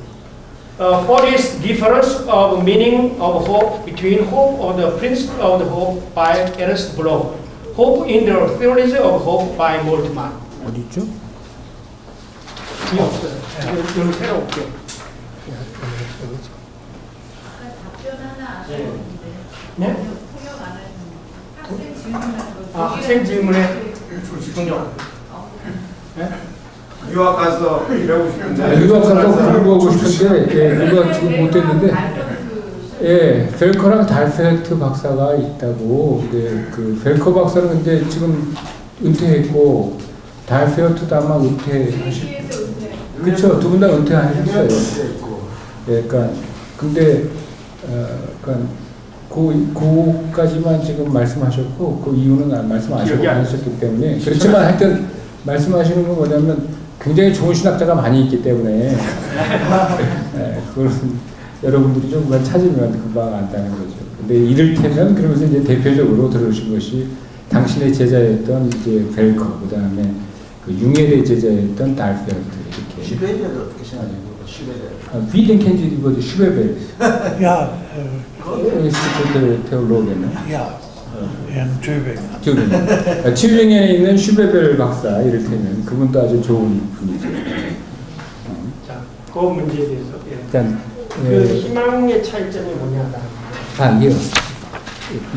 What is difference of meaning of hope between hope of the principle of the hope by Ernst Bloch, hope in the theory of hope by Moltmann? 어디 있죠? 이 없어요. 이건 새로 없게. 답변 하나 안 했는데. 네? 통역 안 하셨는데. 학생 질문에 조직군요. 네? 유학 가서 일하고 싶은데. 유학 가서 공부하고 싶은데 누가 지금 못했는데 벨커랑 달펠트 박사가 있다고. 근데 그 벨커 박사는 근데 지금 은퇴했고 달펠트도 아마 은퇴하실. 그렇죠. 두 분 다 은퇴하셨어요. 그러니까 근데 그러니까 그까지만 지금 말씀하셨고 그 이유는 말씀하시고 기억이 안 하셨기 때문에 그렇지만 하여튼 말씀하시는 건 뭐냐면 굉장히 좋은 신학자가 많이 있기 때문에 그걸 여러분들이 좀 찾으면 금방 안다는 거죠. 근데 이를테면 그러면서 이제 대표적으로 들어오신 것이 당신의 제자였던 이제 벨커, 그 다음에 그 융엘의 제자였던 달페르트 이렇게. 슈베벨을 어떻게 생각해요? 슈베벨. Wie kennen Sie die Worte Schwebel? Ja, Institut Theologen. ja, in Tübingen. 튜빙에 있는 슈베벨 박사 이를테면 그분도 아주 좋은 분이죠. 자, 그 문제에 대해서 일단 그 희망의 차이점이 뭐냐다. 이게요.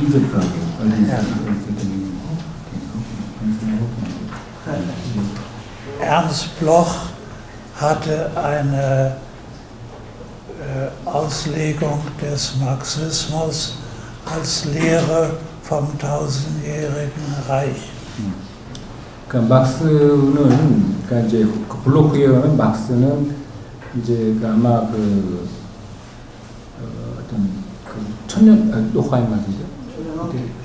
이전 Ernst Bloch hatte eine Auslegung des Marxismus als Lehre vom tausendjährigen Reich. 그러니까 막스는 그러니까 이제 그 블로크에 의하면 막스는 이제 그 아마 어떤 그 노화의 말이죠.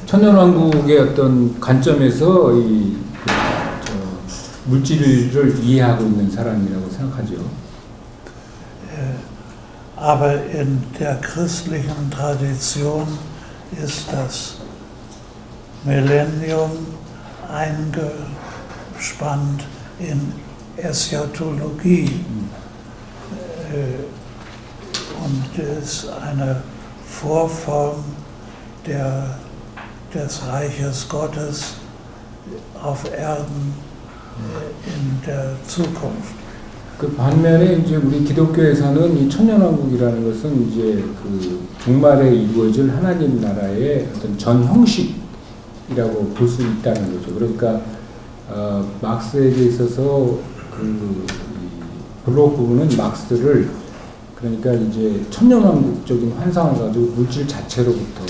천년왕국의 어떤 관점에서 물질을 이해하고 있는 사람이라고 생각하죠. Aber in der christlichen Tradition ist das Millennium eingespannt in Eschatologie und ist eine Vorform des Reiches Gottes auf Erden in der Zukunft. 그 반면에 이제 우리 기독교에서는 이 천년왕국이라는 것은 이제 그 종말에 이루어질 하나님 나라의 어떤 전 형식이라고 볼 수 있다는 거죠. 그러니까 막스에게 있어서 그 블록 부분은 막스를 그러니까 이제 천년왕국적인 환상을 가지고 물질 자체로부터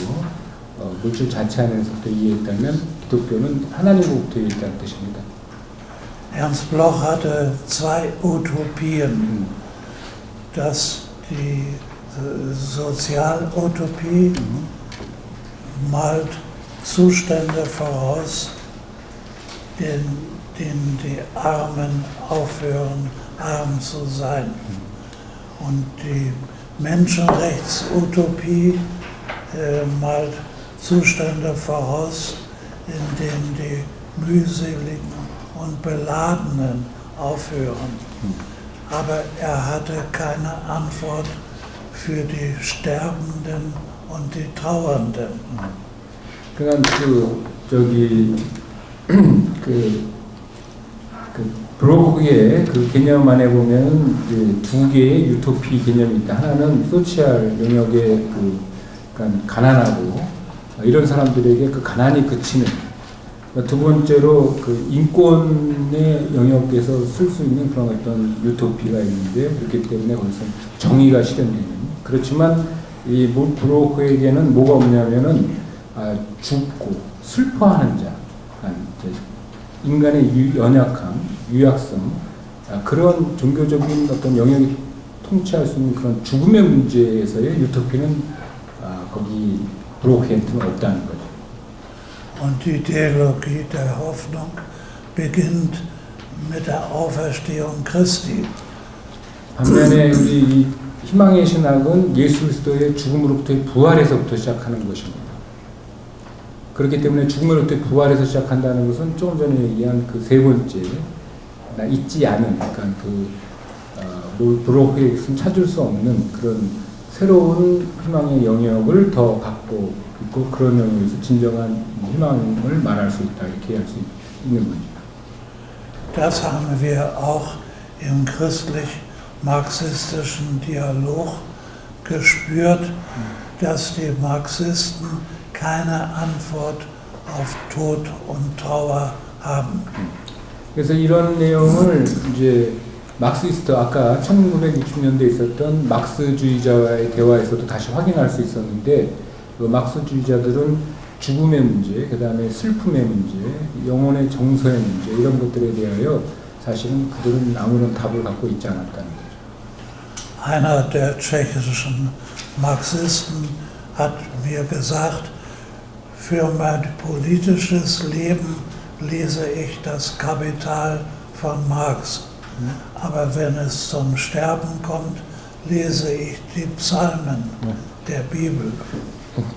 물질 자체 안에서부터 이해했다면 기독교는 하나님으로부터 이해했다는 뜻입니다. Ernst Bloch hatte zwei Utopien. Dass die Sozialutopie malt Zustände voraus, denen die Armen aufhören, arm zu sein. Und die Menschenrechtsutopie malt Zustände voraus, in denen die mühseligen und Beladenen aufhören. Aber er hatte keine Antwort für die Sterbenden und die Trauernden. 그러니까 브로크의 그 개념 안에 보면 두 개의 유토피 개념이 있다. 하나는 소치알 영역의 그러니까 가난하고 이런 사람들에게 그 가난이 그치는. 두 번째로 그 인권의 영역에서 쓸 수 있는 그런 어떤 유토피가 있는데 그렇기 때문에 거기서 정의가 실현되는. 그렇지만 이 브로크에게는 뭐가 없냐면은 죽고 슬퍼하는 자, 인간의 연약함, 유약성 그런 종교적인 어떤 영역이 통치할 수 있는 그런 죽음의 문제에서의 유토피는 거기 브로크한테는 없다는 거죠. Und die Theologie der Hoffnung beginnt mit der Auferstehung Christi. 반면에 우리 희망의 신학은 예수 그리스도의 죽음으로부터의 부활에서부터 시작하는 것입니다. 그렇기 때문에 죽음으로부터의 부활에서 시작한다는 것은 조금 전에 얘기한 그 세 번째 잊지 않은 그러니까 브로크에서는 찾을 수 없는 그런 새로운 희망의 영역을 더 갖고 있고 그런 영역에서 진정한 희망을 말할 수 있다 이렇게 할 수 있는 거죠. Das haben wir auch im christlich-marxistischen Dialog gespürt, dass die Marxisten keine Antwort auf Tod und Trauer haben. 그래서 이런 내용을 이제 막스이스트 아까 1960년대에 있었던 막스주의자와의 대화에서도 다시 확인할 수 있었는데 그 막스주의자들은 죽음의 문제, 그 다음에 슬픔의 문제, 영혼의 정서의 문제 이런 것들에 대하여 사실은 그들은 아무런 답을 갖고 있지 않았다는 거죠. Einer der tschechischen Marxisten hat mir gesagt, für mein politisches Leben lese ich das Kapital von Marx. Aber wenn es zum Sterben kommt, lese ich die Psalmen der Bibel.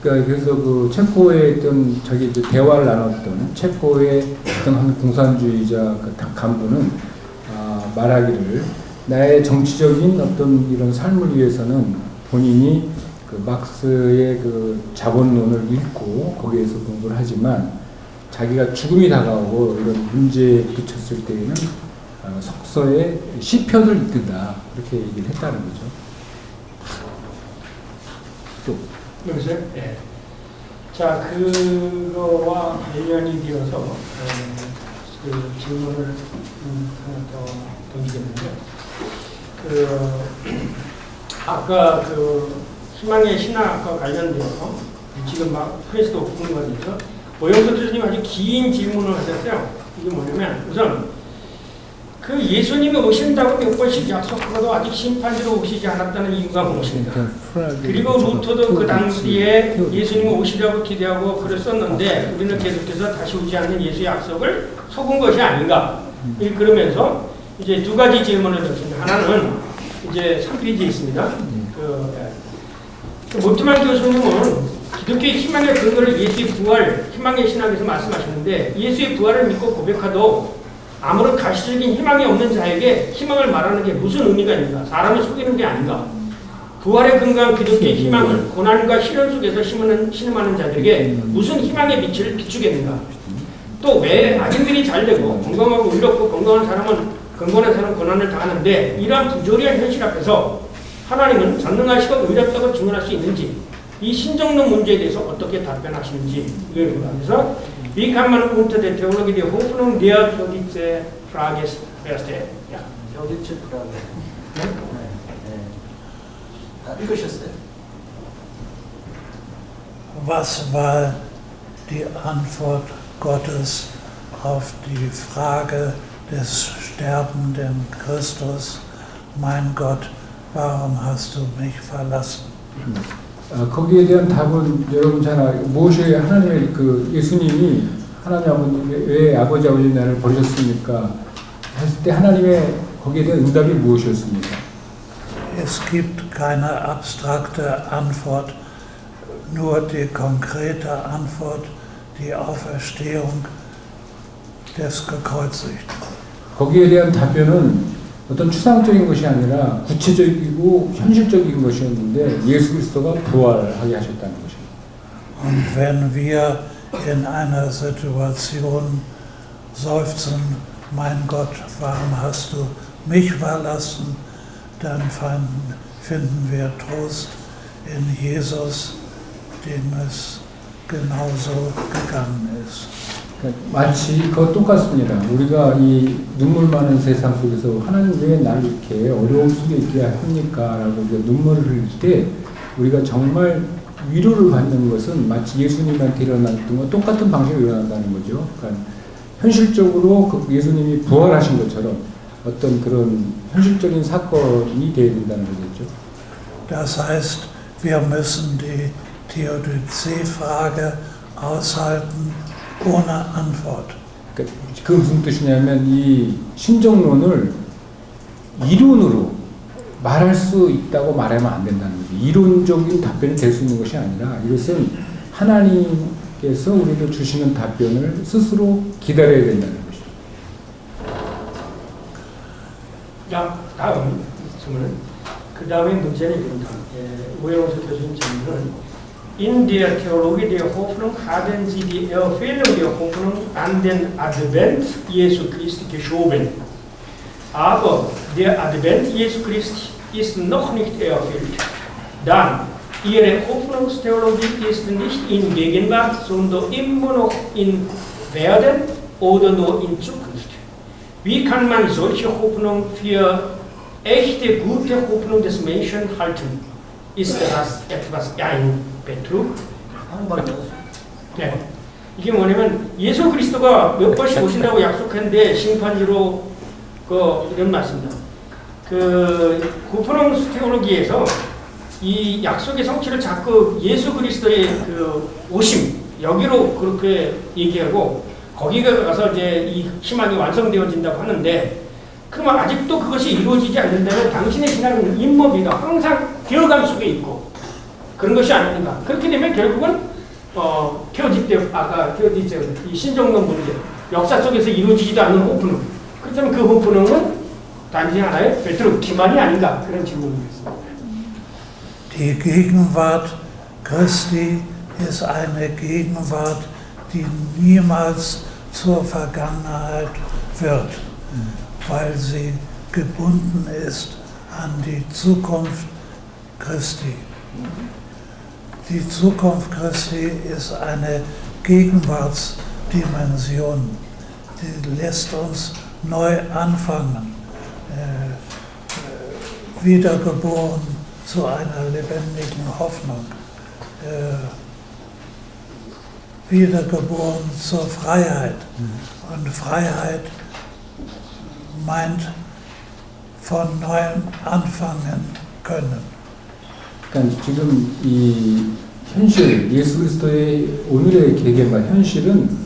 그러니까 그래서 그 체포에 있던 자기 이제 대화를 나눴던 체포의 어떤 한 공산주의자 그 간부는 말하기를 나의 정치적인 어떤 이런 삶을 위해서는 본인이 그 막스의 그 자본론을 읽고 거기에서 공부를 하지만 자기가 죽음이 다가오고 이런 문제에 부딪혔을 때에는 석서의 시편을 읽는다 그렇게 얘기를 했다는 거죠. 또 여보세요? 네. 자, 그거와 관련이 되어서 그 질문을 하나 더 던지겠는데, 아까 그 희망의 신학과 관련되어서 지금 막 프레스도 보는 거죠. 오영석 교수님 아주 긴 질문을 하셨어요. 이게 뭐냐면 우선 그 예수님이 오신다고 몇 번씩 약속하고도 아직 심판지로 오시지 않았다는 이유가 무엇입니까? 그리고 루터도 그 당시에 예수님이 오시려고 기대하고 그랬었는데 우리는 계속해서 다시 오지 않는 예수의 약속을 속은 것이 아닌가? 그러면서 이제 두 가지 질문을 줬습니다. 하나는 이제 3페이지에 있습니다. 모트만 교수님은 기독교의 희망의 근거를 예수의 부활, 희망의 신학에서 말씀하시는데 예수의 부활을 믿고 고백하도 아무런 가시적인 희망이 없는 자에게 희망을 말하는 게 무슨 의미가 있는가? 사람을 속이는 게 아닌가? 부활에 근거한 기독교의 희망을 고난과 시련 속에서 신음하는 자들에게 무슨 희망의 빛을 비추겠는가? 또 왜 악인들이 잘되고 건강하고 의롭고 건강한 사람은 고난을 당하는데 이러한 부조리한 현실 앞에서 하나님은 전능하시고 의롭다고 증언할 수 있는지 이 신정론 문제에 대해서 어떻게 답변하시는지 그래서 Wie kann man unter der Theologie die Hoffnung der Theodizee Frage verstehen? Ja. Theodizee Frage. 읽으셨어요? Was war die Antwort Gottes auf die Frage des sterbenden Christus? Mein Gott, warum hast du mich verlassen? 거기에 대한 답은 여러분 잘 알고 무엇이 하나님의 그 예수님이 하나님 아버님 왜 아버지 나를 버리셨습니까? 했을 때 하나님의 거기에 대한 응답이 무엇이었습니까? Es gibt keine abstrakte Antwort, nur die konkrete Antwort, die Auferstehung des Gekreuzigten. 거기에 대한 답변은 어떤 추상적인 것이 아니라 구체적이고 현실적인 것이었는데 예수 그리스도가 부활하게 하셨다는 것입니다. Und wenn wir in einer Situation seufzen, mein Gott, warum hast du mich verlassen, dann finden wir Trost in Jesus, dem es genauso gegangen ist. 마치 그거 똑같습니다. 우리가 이 눈물 많은 세상 속에서 하나님 왜 나를 이렇게 어려움 속에 있게 합니까? 라고 눈물을 흘릴 때 우리가 정말 위로를 받는 것은 마치 예수님한테 일어났던 것 똑같은 방식으로 일어난다는 거죠. 그러니까 현실적으로 그 예수님이 부활하신 것처럼 어떤 그런 현실적인 사건이 되어야 된다는 거겠죠. Das heißt, wir müssen die Theodizee-Frage aushalten ohne Antwort. 그 무슨 뜻이냐면 이 신정론을 이론으로 말할 수 있다고 말하면 안 된다는 거죠. 이론적인 답변이 될 수 있는 것이 아니라 이것은 하나님께서 우리에게 주시는 답변을 스스로 기다려야 된다는 것이죠. 자, 다음 질문은 그 다음에 문제는 이런다. 오영석 교수님 질문은 In der Theologie der Hoffnung haben Sie die Erfüllung der Hoffnung an den Advent Jesu Christi geschoben. Aber der Advent Jesu Christi ist noch nicht erfüllt. Dann, Ihre Hoffnungstheologie ist nicht in Gegenwart, sondern immer noch in Werden oder nur in Zukunft. Wie kann man solche Hoffnung für echte, gute Hoffnung des Menschen halten? Ist das etwas ein Betrug? 네. 이게 뭐냐면 예수 그리스도가 몇 번씩 오신다고 약속했는데 심판지로 이런 말씀입니다. 그 호프농스 테올로기에서 이 약속의 성취를 자꾸 예수 그리스도의 그 오심 여기로 그렇게 얘기하고 거기가 가서 이제 이 희망이 완성되어진다고 하는데 그러면 아직도 그것이 이루어지지 않는다면 당신의 신앙은 인모비가 항상 되어감 속에 있고 그런 것이 아닙니까? 그렇게 되면 결국은 테오디때 아까 테오디제 이 신정론 문제 역사 속에서 이루어지지도 않는 호프능 그렇다면 그 호프능은 단지 하나의 베트로 기만이 아닌가 그런 질문이겠습니다. Die Gegenwart Christi ist eine Gegenwart, die niemals zur Vergangenheit wird, weil sie gebunden ist an die Zukunft Christi. Die Zukunft Christi ist eine Gegenwartsdimension, die lässt uns neu anfangen, wiedergeboren zu einer lebendigen Hoffnung, wiedergeboren zur Freiheit. Und Freiheit meint von neuem anfangen können. 그러니까 지금 이 현실, 예수 그리스도의 오늘의 계획과 현실은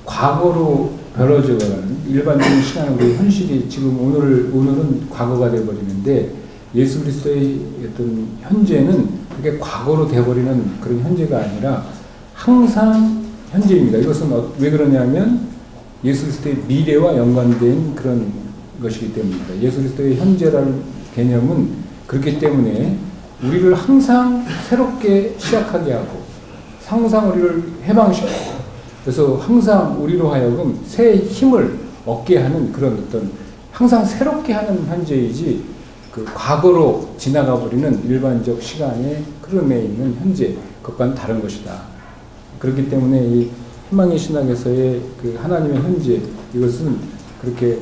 과거로 벌어져가는 일반적인 신앙으로 현실이 지금 오늘은 과거가 되어버리는데 예수 그리스도의 어떤 현재는 그게 과거로 되어버리는 그런 현재가 아니라 항상 현재입니다. 이것은 왜 그러냐면 예수 그리스도의 미래와 연관된 그런 것이기 때문입니다. 예수 그리스도의 현재라는 개념은 그렇기 때문에 우리를 항상 새롭게 시작하게 하고 항상 우리를 해방시키고 그래서 항상 우리로 하여금 새 힘을 얻게 하는 그런 어떤 항상 새롭게 하는 현재이지 그 과거로 지나가 버리는 일반적 시간의 흐름에 있는 현재 그것과는 다른 것이다. 그렇기 때문에 이 희망의 신학에서의 그 하나님의 현재 이것은 그렇게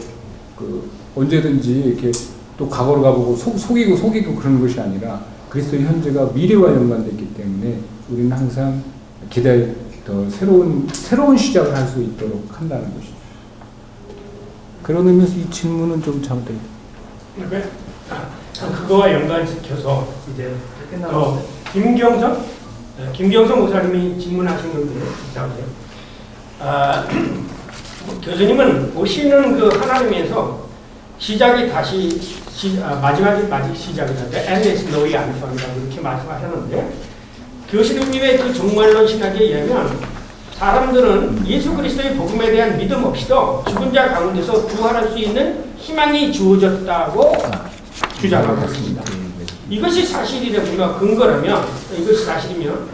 그 언제든지 이렇게 또 과거로 가보고 속이고 그런 것이 아니라 그리스도의 현재가 미래와 연관됐기 때문에 우리는 항상 더 새로운 시작을 할 수 있도록 한다는 것이죠. 그런 의미에서 이 질문은 좀 잘못된 네. 그거와 연관시켜서 이제 김경성 목사님이 질문하신 건데 교수님은 오시는 그 하나님에서 시작이 다시 마지막이 시작이다. End is no 안방이라고 이렇게 말씀하셨는데 교수님의 그 종말론 신학에 의하면 사람들은 예수 그리스도의 복음에 대한 믿음 없이도 죽은 자 가운데서 부활할 수 있는 희망이 주어졌다고 주장하고 있습니다. 이것이 사실이라든가 근거라면 이것이 사실이면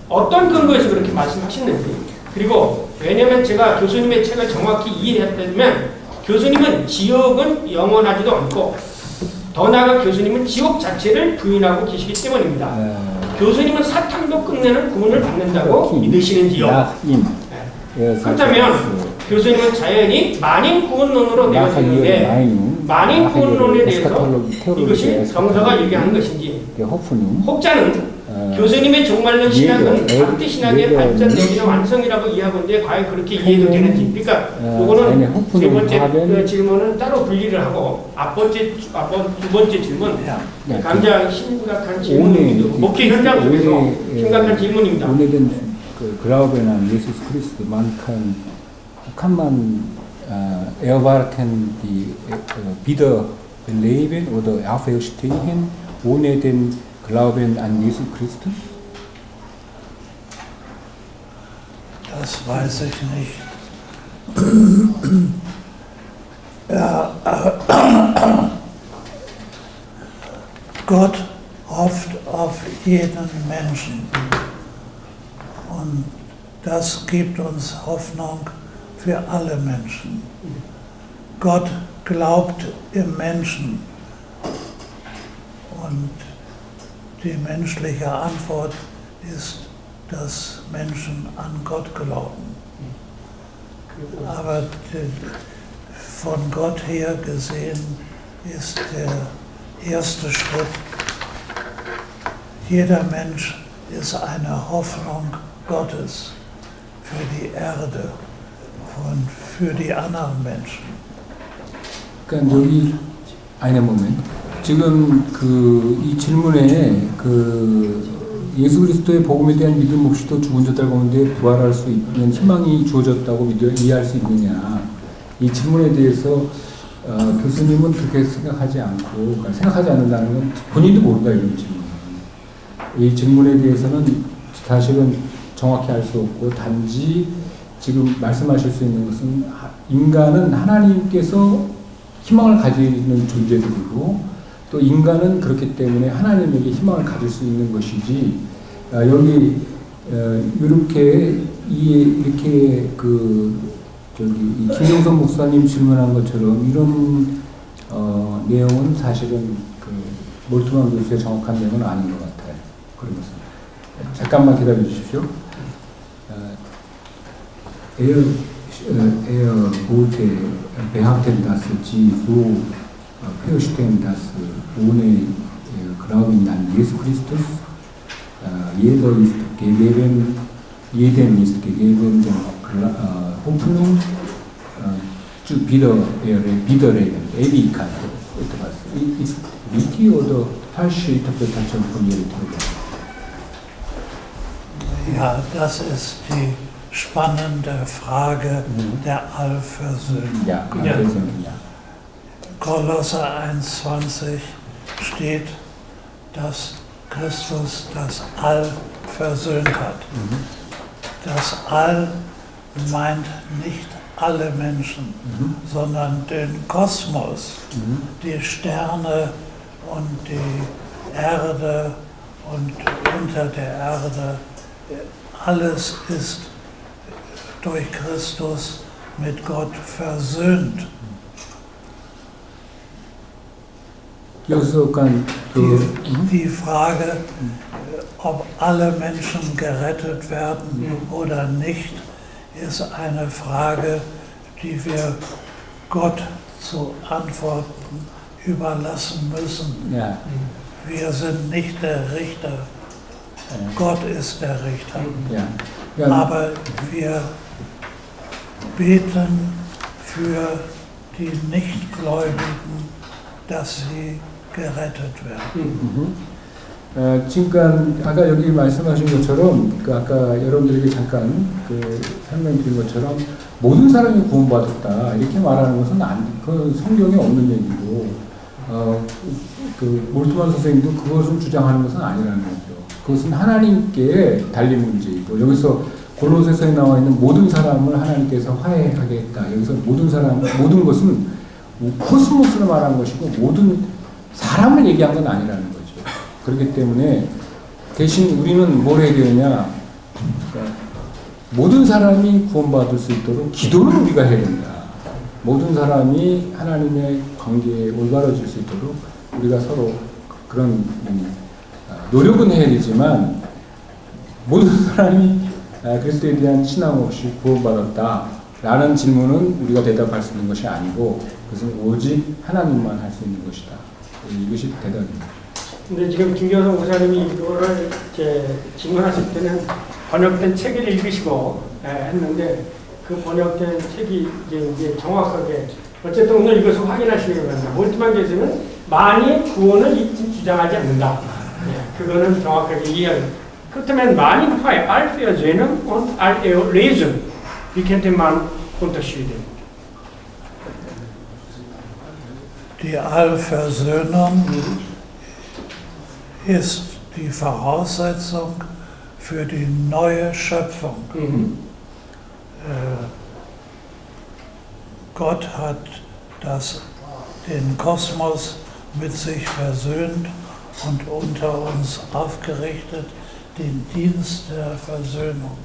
어떤 근거에서 그렇게 말씀하셨는지 그리고 왜냐하면 제가 교수님의 책을 정확히 이해했다면 교수님은 지옥은 영원하지도 않고 더 나아가 교수님은 지옥 자체를 부인하고 계시기 때문입니다. 교수님은 사탄도 끝내는 구원을 받는다고 믿으시는지요? 그렇다면 교수님은 자연히 만인 구원론으로 내어지는데 만인 구원론에 대해서 이것이 정서가 얘기하는 것인지 혹자는 교수님의 종말론 신학은 박대 신학의 발전되기는 완성이라고 이해하건데 과연 그렇게 이해도 되는지 그러니까 이거는 세 번째 질문은 따로 분리를 하고 두 번째 질문 강장 심각한 질문입니다. 목회 현장 속에서 심각한 질문입니다. 오늘은 그 Glauben an Jesus Christus, kann man erwarten die Wiederleben oder Auferstehen ohne den Glauben an Jesus Christus? Das weiß ich nicht. Ja, Gott hofft auf jeden Menschen und das gibt uns Hoffnung für alle Menschen. Gott glaubt im Menschen und die menschliche Antwort ist, dass Menschen an Gott glauben. Aber von Gott her gesehen ist der erste Schritt, jeder Mensch ist eine Hoffnung Gottes für die Erde und für die anderen Menschen. 그러니까 여기 einen Moment. 지금 이 질문에 예수 그리스도의 복음에 대한 믿음 없이도 죽은 자들 가운데 부활할 수 있는 희망이 주어졌다고 이해할 수 있느냐. 이 질문에 대해서 교수님은 그렇게 생각하지 않고, 그러니까 생각하지 않는다는 건 본인도 모른다 이런 질문. 이 질문에 대해서는 사실은 정확히 알 수 없고, 단지 지금 말씀하실 수 있는 것은 인간은 하나님께서 희망을 가지는 존재들이고, 또 인간은 그렇기 때문에 하나님에게 희망을 가질 수 있는 것이지, 여기 이렇게 이 김영선 목사님 질문한 것처럼 이런 내용은 사실은 몰트만 교수의 정확한 내용은 아닌 것 같아요. 그러면서 잠깐만 기다려 주십시오. Bote behaupten, dass sie so feststellen, dass ohne Glauben an Jesus Christus jedem ist gegeben Hoffnung zu widerlegen, Ewigkeit. Etwas. Ist richtig oder falsche Interpretation von Ihrer Theorie? Ja, das ist die spannende Frage der Allversöhnung. Ja, Allversöhnung, ja. Kolosser 1,20 steht, dass Christus das All versöhnt hat. Das All meint nicht alle Menschen, sondern den Kosmos, die Sterne und die Erde und unter der Erde. Alles ist durch Christus mit Gott versöhnt. Die Frage, ob alle Menschen gerettet werden oder nicht, ist eine Frage, die wir Gott zu antworten überlassen müssen. Ja. Wir sind nicht der Richter, Gott ist der Richter. Ja. Ja. Aber wir beten für die Nichtgläubigen, dass sie gerettet werden. 지금 아까 여기 말씀하신 것처럼 아까 여러분들에게 잠깐 설명드린 것처럼 모든 사람이 구원받았다 이렇게 말하는 것은 성경에 없는 얘기고 몰트만 선생님도 그것을 주장하는 것은 아니라는 거죠. 그것은 하나님께 달린 문제이고 여기서 골로새서에 나와 있는 모든 사람을 하나님께서 화해하겠다. 여기서 모든 것은 코스모스를 말한 것이고 모든 사람을 얘기한 건 아니라는 거죠. 그렇기 때문에 대신 우리는 뭘 해야 되느냐. 그러니까 모든 사람이 구원받을 수 있도록 기도를 우리가 해야 된다. 모든 사람이 하나님의 관계에 올바라질 수 있도록 우리가 서로 그런 노력은 해야 되지만 모든 사람이 그리스도에 대한 신앙 없이 구원받았다라는 질문은 우리가 대답할 수 있는 것이 아니고 그것은 오직 하나님만 할 수 있는 것이다. 이것이 대답입니다. 근데 지금 김경선 목사님이 이거를 질문하실 때는 번역된 책을 읽으시고 했는데 그 번역된 책이 이제 정확하게 어쨌든 오늘 이것을 확인하시기로 합니다. 몰트만 교수는 만이 구원을 주장하지 않는다. 그거는 정확하게 이해하는. 그렇다면 만인 화해, Allversöhnung und Allerlösung. Wie könnte man unterschieden? Die Allversöhnung ist die Voraussetzung für die neue Schöpfung. Gott hat den Kosmos mit sich versöhnt und unter uns aufgerichtet, den Dienst der Versöhnung.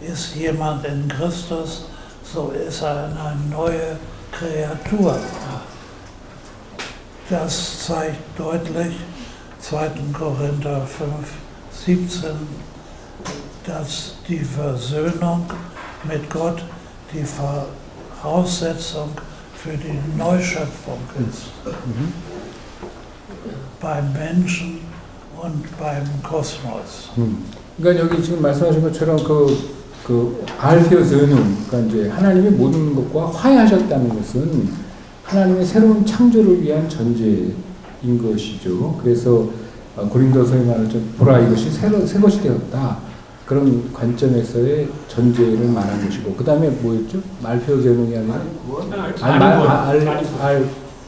Ist jemand in Christus, so ist er eine neue Kreatur. Das zeigt deutlich 2. Korinther 5,17, dass die Versöhnung mit Gott die Voraussetzung für die Neuschöpfung ist. Beim Menschen und beim Kosmos. 그러니까 여기 지금 말씀하신 것처럼 Allversöhnung, 그러니까 이제 하나님의 모든 것과 화해하셨다는 것은 하나님의 새로운 창조를 위한 전제, 것이죠. 그래서 고린도서에 말하죠. 보라 이것이 새 것이 되었다. 그런 관점에서의 전제를 말한 것이고 그 다음에 뭐였죠? 말표 제목이 아니라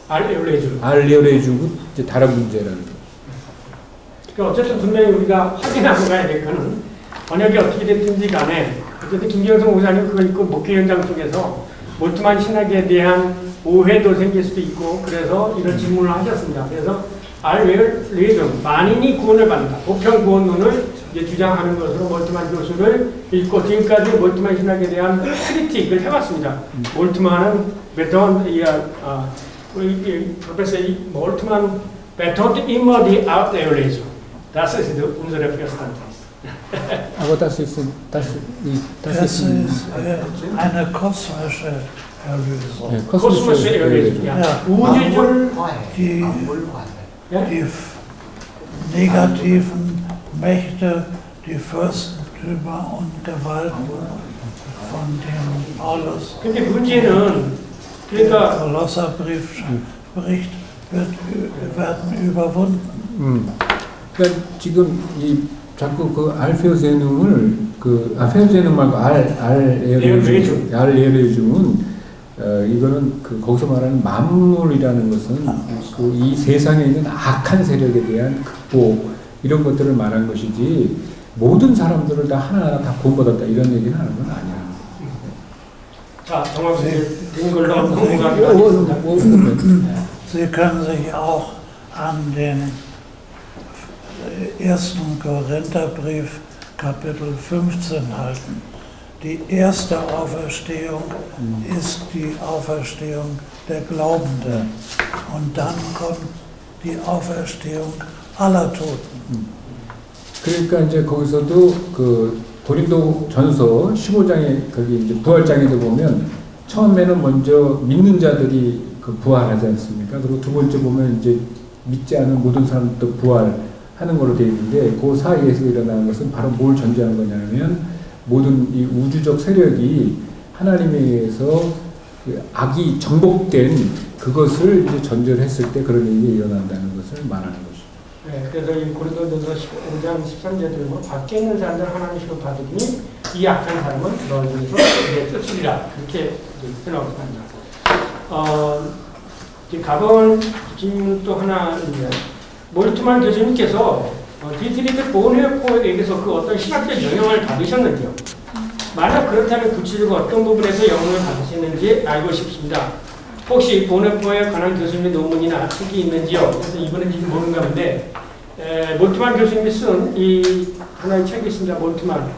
알레오레주고 이제 다른 문제라는 거. 그러니까 어쨌든 분명히 우리가 확인하고 가야 될 거는 번역이 어떻게 됐든지 간에 어쨌든 김경성 목사님 그거 있고 목회 현장 속에서 몰트만 신학에 대한 오해도 생길 수도 있고 그래서 이런 질문을 하셨습니다. 그래서 알레오레주 만인이 구원을 받는다. 보편 구원론을 이제 주장하는 것으로 몰트만 교수를 읽고 지금까지 몰트만 신학에 대한 크리틱을 해봤습니다. 몰트만은 프로페서 몰트만 betont immer die Auslese. Das ist unsere Verständnis. Aber das ist Das ist eine kosmische Erlösung. kosmische Erlösung. Ja. Ja. 우주를 Die negativen Mächte, die Fürstentümer und Gewalten, von denen Paulus 근데 문제는 im 그러니까 Kolosserbrief spricht, werden überwunden. 그러니까 지금 이 자꾸 그 알페오제눔을 페오제눔 말고 알에레줌은 이거는 그 거기서 말하는 만물이라는 것은 그 이 세상에 있는 악한 세력에 대한 극복 이런 것들을 말한 것이지 모든 사람들을 다 하나하나 다 구원받았다 이런 얘기는 하는 건 아니야. 자, 정확히 된 걸로 넘어가겠습니다. Sie können sich auch an den 1. Korintherbrief Kapitel 15 halten. Die erste Auferstehung ist die Auferstehung der Glaubenden und dann kommt die Auferstehung aller Toten. 그러니까 이제 거기서도 그 고린도 전서 15장에 거기 이제 부활장에도 보면 처음에는 먼저 믿는 자들이 그 부활하지 않습니까? 그리고 두 번째 보면 이제 믿지 않은 모든 사람도 부활하는 걸로 되어 있는데 그 사이에서 일어나는 것은 바로 뭘 전제하는 거냐면 모든 이 우주적 세력이 하나님에 의해서 그 악이 정복된 그것을 이제 전제를 했을 때 그런 일이 일어난다는 것을 말하는 것이죠. 네, 그래서 이 고린도전서 15장 13절에 보면 밖에 있는 사람들 하나님으로 받으니 이 악한 사람은 너희에서 이제 쫓으리라 그렇게 해놓고 합니다. 이제 가본 질문 또 하나 있는데 몰트만 교수님께서 디트리트 보네포에게서 그 어떤 신학적 영향을 받으셨는지요? 만약 그렇다면 구체적으로 어떤 부분에서 영향을 받으셨는지 알고 싶습니다. 혹시 보네포에 관한 교수님의 논문이나 책이 있는지요? 그래서 이번엔 지금 모르는가 본데 몰트만 교수님이 쓴 이 하나의 책이 있습니다. 몰트만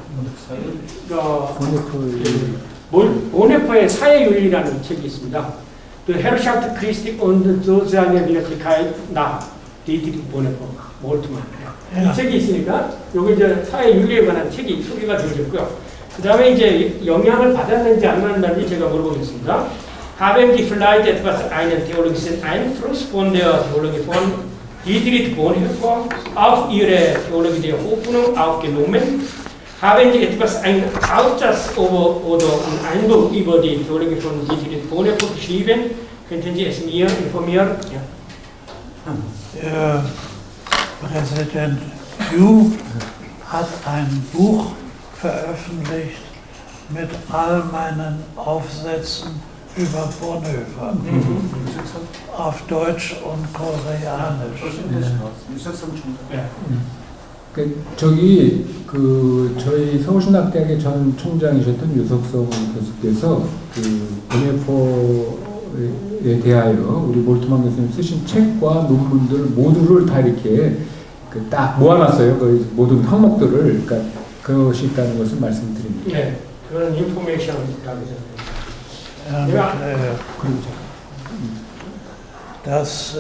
보네포의 사회윤리라는 책이 있습니다. The Herrschaft Christi und soziale Wirklichkeit nach Dietrich Bonhoeffer, 몰트만. 이 책이 있으니까 여기 이제 사회 윤리에 관한 책이 소개가 되어졌고요. 그 다음에 이제 영향을 받았는지 안 받았는지 제가 물어보겠습니다. Haben Sie vielleicht etwas einen theologischen Einfluss von der Theologie von Dietrich Bonhoeffer auf Ihre Theologie der Hoffnung aufgenommen? Haben Sie etwas einen Aufsatz oder einen Eindruck über die Theologie von Dietrich Bonhoeffer geschrieben? Könnten Sie es mir informieren? Ja. Präsident Yu hat ein Buch veröffentlicht mit all meinen Aufsätzen über Bonhoeffer auf Deutsch und Koreanisch. 저기 그 저희 서울신학대학의 전 총장이셨던 유석성 교수께서 그 보네포에 대하여 우리 몰트만 교수님 쓰신 책과 논문들 모두를 다 이렇게 그 딱 모아놨어요. 그 모든 항목들을 그러니까 그것이 있다는 것을 말씀드립니다. 네, 그런 인포메이션이라고 Das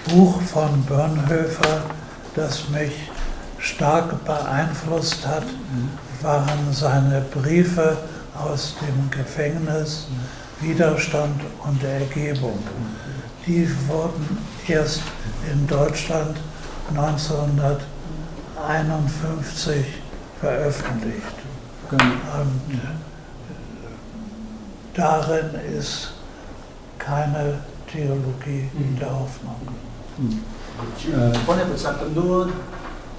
Buch von Bonhoeffer, das mich stark beeinflusst hat, waren seine Briefe aus dem Gefängnis, Widerstand und Ergebung. Die wurden erst in Deutschland 1951 veröffentlicht. Und darin ist keine Theologie der Hoffnung. Bonhoeffer sagte nur,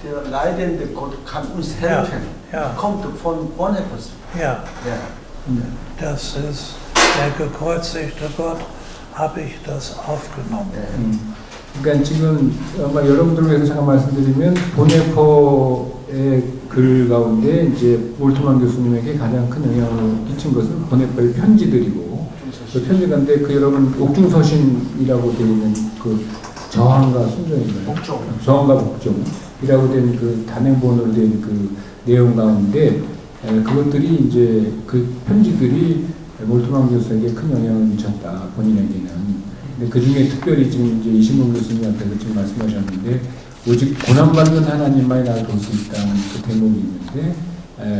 der leidende Gott kann uns helfen. Ja. Kommt von Bonhoeffer. Ja, Ja. das ist der gekreuzigte Gott, habe ich das aufgenommen. 그러니까 지금 아마 여러분들 위해서 잠깐 말씀드리면 보네퍼의 글 가운데 이제 몰트만 교수님에게 가장 큰 영향을 끼친 것은 보네퍼의 편지들이고 그 편지가인데 그 여러분 옥중서신이라고 되어 있는 그 저항과 순종인가요? 복종. 저항과 복종이라고 된 그 단행본으로 된 그 내용 가운데 그것들이 이제 그 편지들이 몰트만 교수에게 큰 영향을 미쳤다 본인에게는. 그 중에 특별히 지금 이제 이신문 교수님한테도 지금 말씀하셨는데 오직 고난받는 하나님만이 나를 볼 수 있다는 그 대목이 있는데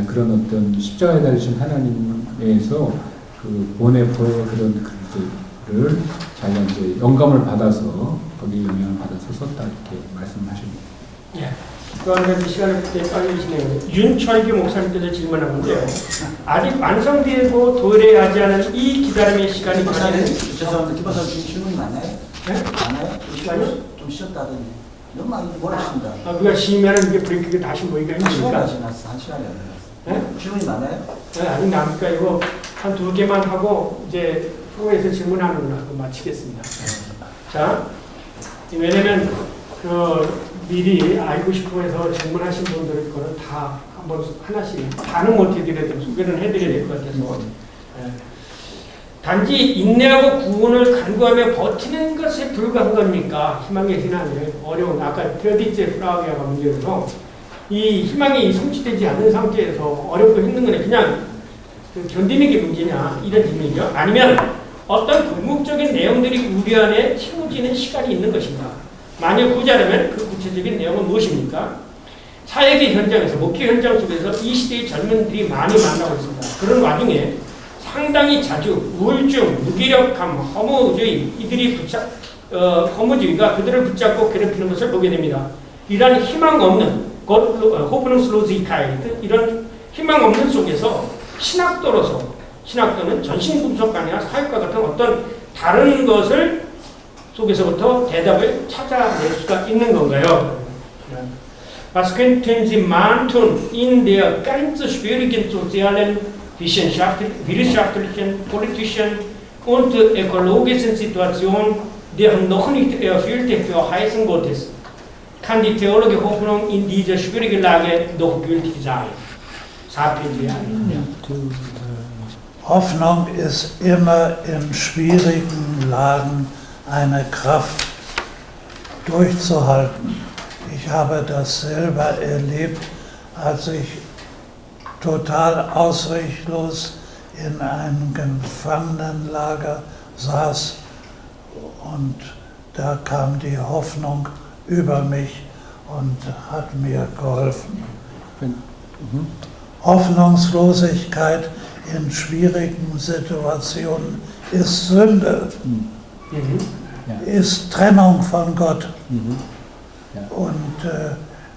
그런 어떤 십자가에 달리신 하나님에서 그 보네퍼의 그런 글들을 자기가 이제 영감을 받아서 거기에 영향을 받아서 썼다 이렇게 말씀하십니다. 예. 또 한 가지 시간을 빨리 진행해요. 윤철규 목사님께서 질문한 건데요. 아직 완성되고 도래하지 않은 이 기다림의 시간이 기사님, 가지는 죄송합니다. 기사님 지금 질문이 많아요? 네? 많아요? 시간이요? 좀 쉬었다더니 너무 많이 몰아신다. 아, 우리가 쉬면은 이게 브레이크가 다시 모이기가 시간이 힘드니까. 지났어. 한 시간이 안 지났어. 네? 질문이 많아요? 네, 아직 남으니까 이거 한 2개만 하고 이제 프로에서 질문하는 걸 하고 마치겠습니다. 자, 왜냐면 그 미리 알고 싶어 해서 질문하신 분들 거는 다 한번 하나씩 다는 못 해드려도 소개는 해드려야 될 것 같아서 예. 단지 인내하고 구원을 간구하며 버티는 것에 불과한 겁니까? 희망의 신앙을 어려운 아까 테어디체 프라우야가 문제여서 이 희망이 성취되지 않는 상태에서 어렵고 힘든 거는 그냥 그 견디는 게 문제냐 이런 질문이죠. 아니면 어떤 궁극적인 내용들이 우리 안에 채워지는 시간이 있는 것인가? 만약 후자라면 그 구체적인 내용은 무엇입니까? 사역의 현장에서, 목회 현장 속에서 이 시대의 젊은들이 많이 만나고 있습니다. 그런 와중에 상당히 자주 우울증, 무기력함, 허무주의, 허무주의가 그들을 붙잡고 괴롭히는 것을 보게 됩니다. 이러한 희망 없는, 호프능슬로즈이카이트, 이런 희망 없는 속에서 신학도는 전신분석관이나 사역과 같은 어떤 다른 것을 속에서부터 대답을 찾아낼 수가 있는 건가요? Was könnten Sie man tun in der ganz schwierigen sozialen, wirtschaftlichen, politischen und ökologischen Situation der noch nicht erfüllte Verheißung Gottes? Kann die theologische Hoffnung in dieser schwierigen Lage noch gültig sein? Hoffnung ist immer in schwierigen Lagen eine Kraft durchzuhalten. Ich habe das selber erlebt, als ich total ausweglos in einem Gefangenenlager saß und da kam die Hoffnung über mich und hat mir geholfen. Hoffnungslosigkeit in schwierigen Situationen ist Sünde. Ist Trennung von Gott. Ja. Und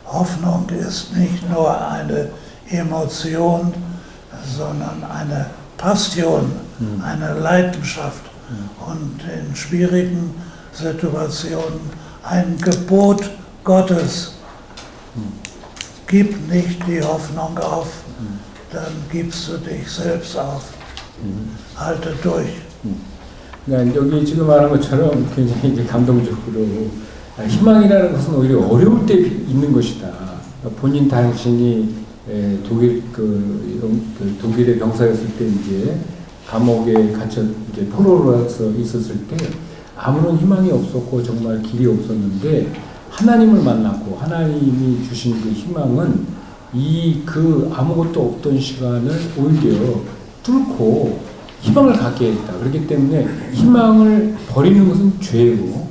Hoffnung ist nicht nur eine Emotion, sondern eine Passion, eine Leidenschaft und in schwierigen Situationen ein Gebot Gottes. Gib nicht die Hoffnung auf, dann gibst du dich selbst auf. Halte durch. 그러니까 여기 지금 말한 것처럼 굉장히 이제 감동적으로 희망이라는 것은 오히려 어려울 때 있는 것이다. 본인 당신이 독일의 병사였을 때 이제 감옥에 갇혀 이제 포로로서 있었을 때 아무런 희망이 없었고 정말 길이 없었는데 하나님을 만났고 하나님이 주신 그 희망은 그 아무것도 없던 시간을 오히려 뚫고 희망을 갖게 했다. 그렇기 때문에 희망을 버리는 것은 죄고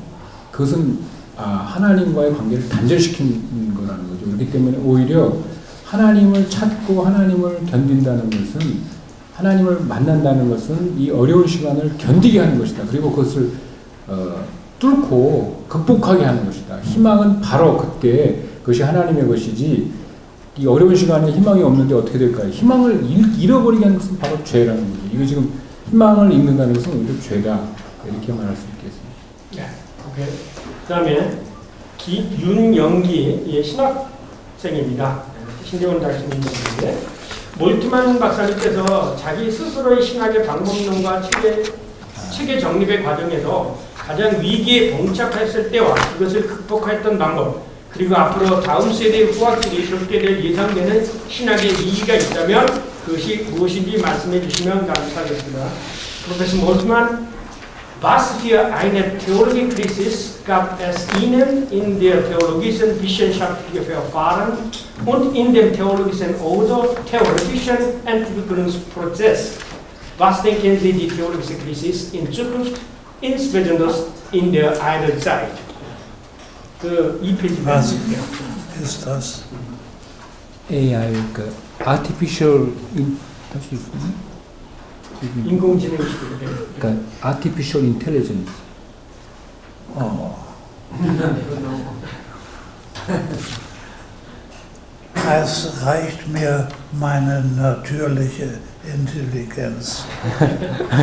그것은 하나님과의 관계를 단절시키는 거라는 거죠. 그렇기 때문에 오히려 하나님을 찾고 하나님을 견딘다는 것은 하나님을 만난다는 것은 이 어려운 시간을 견디게 하는 것이다. 그리고 그것을 뚫고 극복하게 하는 것이다. 희망은 바로 그때 그것이 하나님의 것이지 이 어려운 시간에 희망이 없는데 어떻게 될까요? 희망을 잃어버리게 하는 것은 바로 죄라는 거죠. 이거 지금 희망을 잃는다는 것은 오히려 죄다. 이렇게 말할 수 있겠습니다. 네, 오케이. 그다음에 윤영기 신학생입니다. 신대원 다시 있는데 몰트만 박사님께서 자기 스스로의 신학의 방법론과 체계 정립의 과정에서 가장 위기에 봉착했을 때와 그것을 극복했던 방법, 그리고 앞으로 다음 세대의 후학들이 겪게 될 예상되는 신학의 위기가 있다면 그것이 무엇인지 말씀해 주시면 감사하겠습니다. 프로페서 몰트만, Was für eine Theologiekrisis gab es Ihnen in der theologischen Wissenschaft erfahren und in dem theologischen oder theoretischen Entwicklungsprozess? Was denken Sie die theologische Krise in Zukunft, insbesondere in der Eidelzeit? 그 2페이지 Was ist das? AI, 그 artificial 할수 있나요? 인공지능 시대. 그러니까 artificial intelligence. Es reicht mir meine natürliche Intelligenz.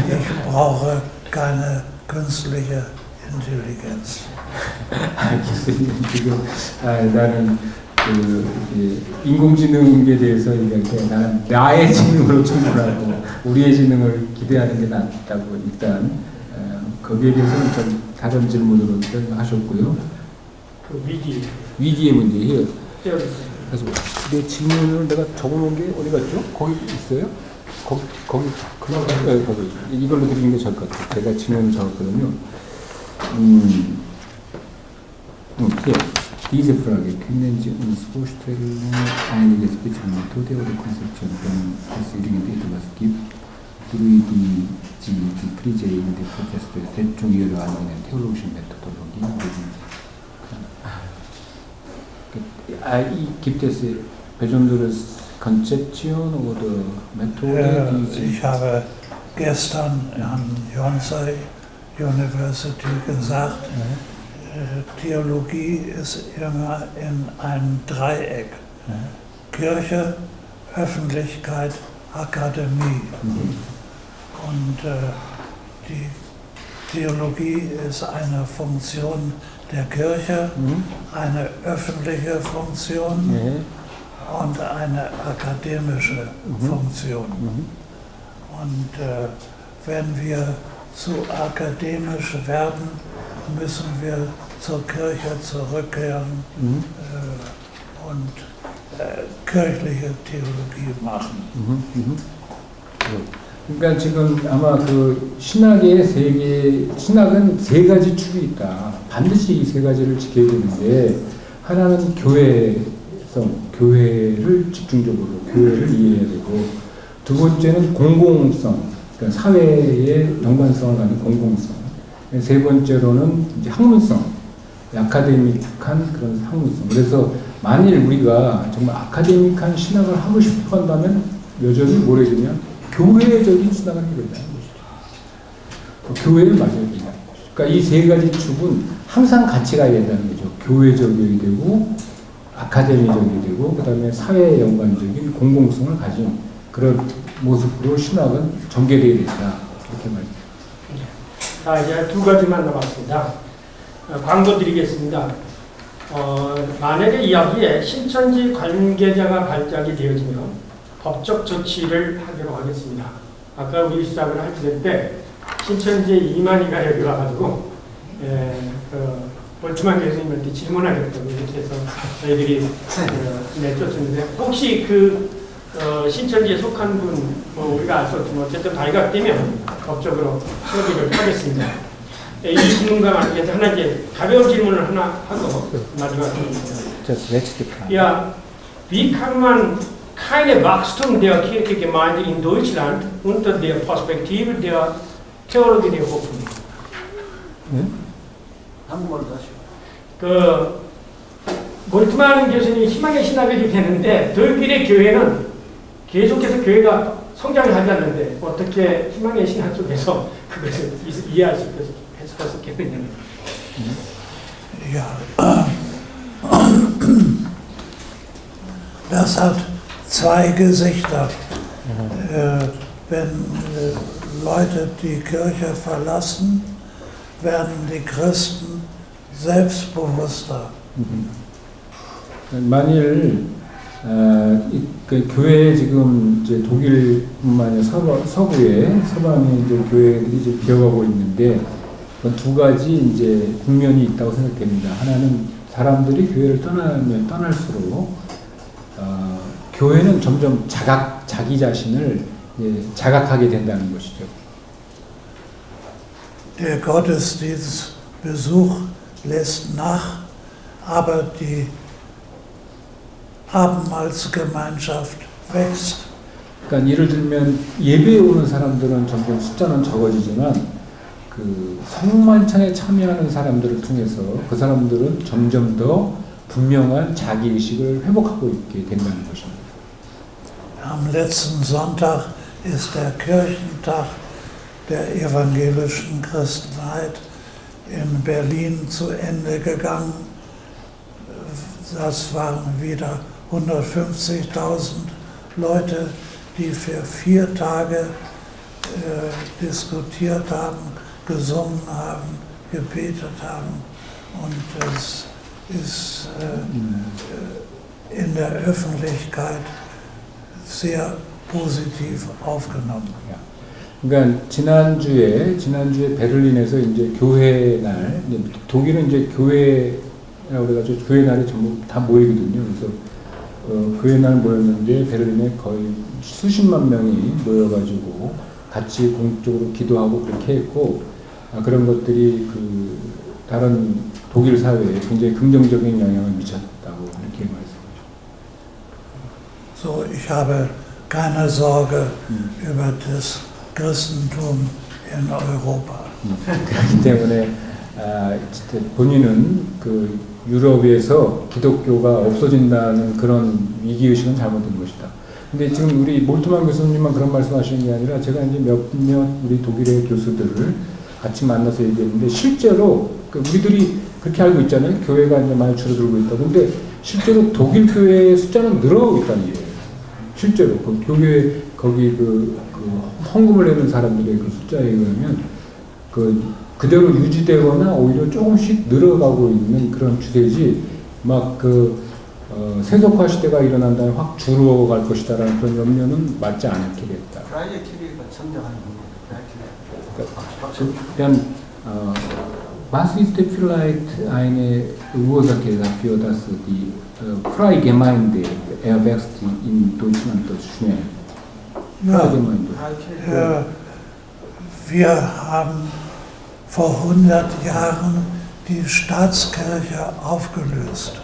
Ich brauche keine künstliche Intelligenz. 교수님 지금 나는 그 인공지능에 대해서 이렇게 나는 나의 지능으로 충분하고 우리의 지능을 기대하는 게 낫다고 일단 거기에 대해서는 좀 다른 질문으로 하셨고요. 그 위기의 문제예요. 네. 그래서 내 질문을 내가 적어놓은 게 어디 갔죠? 거기 있어요? 거기 이걸로 드리는 게 좋을 것 같아요. 제가 질문을 적었거든요. Hier. Diese Frage können Sie uns vorstellen, einiges Methode oder Konzeption, wenn es irgendwie etwas gibt, durch die die Krise in der Prozess der Fälschung ihrer eigenen theologischen Methodologie gibt es besonderes Konzeption oder Methode? Ich habe gestern an Yonsei University gesagt, Theologie ist immer in einem Dreieck. Kirche, Öffentlichkeit, Akademie. Und die Theologie ist eine Funktion der Kirche, eine öffentliche Funktion und eine akademische Funktion. Und wenn wir zu akademisch werden, müssen wir zur Kirche zurückkehren und kirchliche Theologie machen. 그러니까 지금 아마 그 신학은 세 가지 축이 있다. 반드시 이 세 가지를 지켜야 되는데 하나는 교회를 집중적으로 교회를 이해해야 되고 두 번째는 공공성, 그러니까 사회의 연관성을 갖는 공공성. 세 번째로는 이제 학문성, 아카데믹한 그런 학문성. 그래서 만일 우리가 정말 아카데믹한 신학을 하고 싶어 한다면 여전히 뭘 해야 되냐? 교회적인 신학을 해야 된다는 것이죠. 교회를 맞아야 된다는 것이죠. 그러니까 이 세 가지 축은 항상 같이 가야 된다는 거죠. 교회적이 되고, 아카데미적이 되고, 그 다음에 사회 연관적인 공공성을 가진 그런 모습으로 신학은 전개되어야 된다. 이렇게 말입니다. 자, 이제 두 가지만 남았습니다. 광고 드리겠습니다. 만약에 이야기에 신천지 관계자가 발작이 되어지면 법적 조치를 하기로 하겠습니다. 아까 우리 시작을 할 때 신천지의 이만희가 여기 와가지고 볼트만 교수님한테 질문하겠다고 이렇게 해서 저희들이 내쫓았는데 혹시 신천지에 속한 분, 우리가 알 수 없지만 어쨌든 발각되면 법적으로 처리를 하겠습니다. 이 질문과 관련해서 하나 이제 가벼운 질문을 하나 하고 마지막 질문입니다. Ja, wie kann man keine Wachstum der Kirchengemeinde in Deutschland unter der Perspektive der Theologie der Hoffnung? 한국말로 다시. 몰트만 교수님이 희망의 신학이 되는데 독일의 교회는 계속해서 교회가 성장을 하지 않는데 어떻게 희망의 신학 속에서 그것을 이해할 수 있겠느냐. Ja, das hat zwei Gesichter. Wenn Leute die Kirche verlassen, werden die Christen selbstbewusster. 만일 그 교회 지금 이제 독일뿐만 아니라 서부에 서방의 이제 교회들이 이제 비어가고 있는데 그건 두 가지 이제 국면이 있다고 생각됩니다. 하나는 사람들이 교회를 떠나면 떠날수록 교회는 점점 자기 자신을 자각하게 된다는 것이죠. Der Gottesdienstbesuch lässt nach, aber die Abendmahlsgemeinschaft wächst. 그러니까 예를 들면 예배에 오는 사람들은 점점 숫자는 적어지지만 그 성만찬에 참여하는 사람들을 통해서 그 사람들은 점점 더 분명한 자기 의식을 회복하고 있게 된다는 것입니다. Am letzten Sonntag ist der Kirchentag der evangelischen Christenheit in Berlin zu Ende gegangen. Das waren wieder 150.000 Leute, die für 4 Tage diskutiert haben, gesungen haben, gebetet haben. Und es ist in der Öffentlichkeit sehr positiv aufgenommen. 그러니까 지난주에 베를린에서 이제 교회 날, 독일은 이제 교회라고 그래가지고 교회 날에 전부 다 모이거든요. 그래서 교회 날 모였는데 베를린에 거의 수십만 명이 모여가지고 같이 공적으로 기도하고 그렇게 했고 그런 것들이 그 다른 독일 사회에 굉장히 긍정적인 영향을 미쳤다고 이렇게 말씀하죠. So, ich habe keine Sorge über das Christentum in Europa. 그렇기 때문에 본인은 그 유럽에서 기독교가 없어진다는 그런 위기의식은 잘못된 것이다. 근데 지금 우리 몰트만 교수님만 그런 말씀하시는 게 아니라 제가 이제 몇몇 우리 독일의 교수들을 같이 만나서 얘기했는데 실제로 그 우리들이 그렇게 알고 있잖아요. 교회가 이제 많이 줄어들고 있다. 근데 실제로 독일 교회의 숫자는 늘어가고 있다는 얘기예요. 실제로 그 교회 거기 그 헌금을 내는 사람들의 그 숫자에 의하면 그대로 유지되거나 오히려 조금씩 늘어가고 있는 그런 추세지 막 세속화 시대가 일어난 다음에 확 줄어갈 것이다라는 그런 염려는 맞지 않게 됐다. 트라이애키리가 성장하는 Dann, was ist vielleicht eine Ursache dafür, dass die freie Gemeinde erwächst in Deutschland so schnell? Freie Gemeinde. Wir haben vor 100 Jahren die Staatskirche aufgelöst.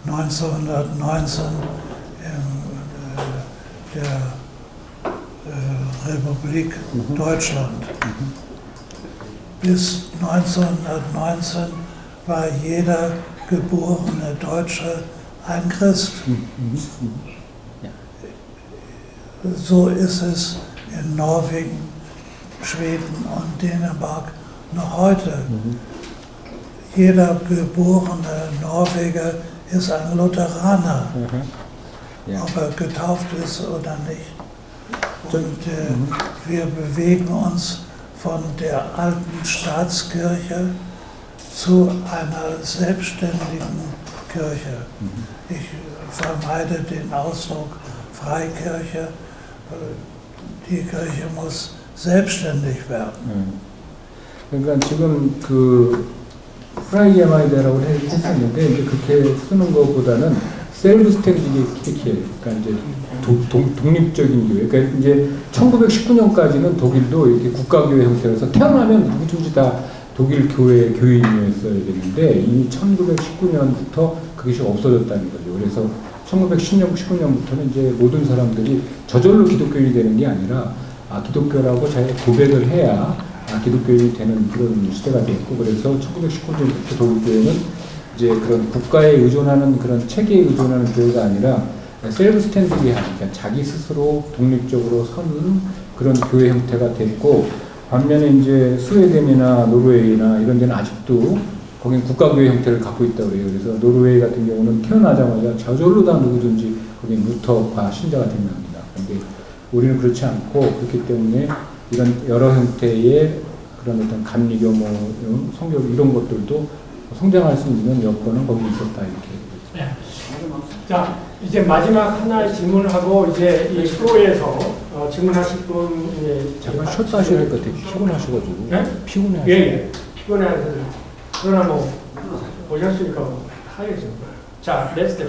1919 in der Republik Deutschland. Bis 1919 war jeder geborene Deutsche ein Christ. So ist es in Norwegen, Schweden und Dänemark noch heute. Jeder geborene Norweger ist ein Lutheraner, ob er getauft ist oder nicht. Und wir bewegen uns von der alten Staatskirche zu einer selbstständigen Kirche. Ich vermeide den Ausdruck Freikirche. Die Kirche muss selbstständig werden. 그러니까 지금 그 프라이게마이데라고 했었는데 이제 그렇게 쓰는 것보다는 셀프 스탠딩 키르케, 그러니까 이제 독립적인 교회. 그러니까 이제 1919년까지는 독일도 이렇게 국가교회 형태로서 태어나면 누구든지 다 독일 교회 교인이었어야 되는데 이미 1919년부터 그것이 없어졌다는 거죠. 그래서 1910년, 19년부터는 이제 모든 사람들이 저절로 기독교인이 되는 게 아니라 기독교라고 잘 고백을 해야 기독교인이 되는 그런 시대가 됐고, 그래서 1919년부터 독일교회는 이제 그런 국가에 의존하는 그런 체계에 의존하는 교회가 아니라 셀프 스탠딩이 하니까 자기 스스로 독립적으로 서는 그런 교회 형태가 됐고, 반면에 이제 스웨덴이나 노르웨이나 이런 데는 아직도 거긴 국가교회 형태를 갖고 있다고 그래요. 그래서 노르웨이 같은 경우는 태어나자마자 저절로 다 누구든지 거긴 루터파 신자가 됩니다. 그런데 우리는 그렇지 않고, 그렇기 때문에 이런 여러 형태의 그런 어떤 감리교, 성교 이런 것들도 성장할 수 있는 여건은 거기 있었다 이렇게. 네. 자, 이제 마지막 하나의 질문하고 이제 이 프로에서 질문하실 분 잠깐 쉬었다 하셔야 될 것 같아요. 피곤하셔가지고. 네? 피곤해. 예. 피곤해서 그러나 뭐 오셨으니까 하겠죠. 자, 렛츠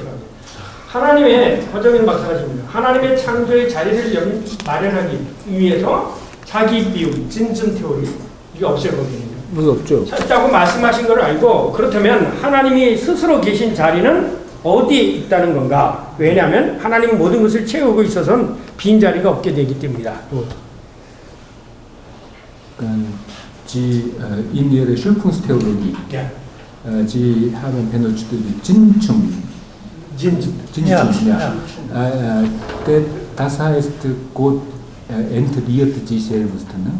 하나님의 허정인 박사가 질문합니다. 하나님의 창조의 자리를 마련하기 위해서 자기 비움, 진전 테오리 이게 없어요 거기는. 뭐 없죠. 있다고 말씀하신 걸 알고 그렇다면 하나님이 스스로 계신 자리는 어디에 있다는 건가? 왜냐하면 하나님은 모든 것을 채우고 있어서는 빈 자리가 없게 되기 때문이다. in ihrer Schöpfungstheologie, 예. sie haben benutzt die Jinchung. 진전. Ja. Ja. Das heißt, Gott entriert sich selbst. Ne?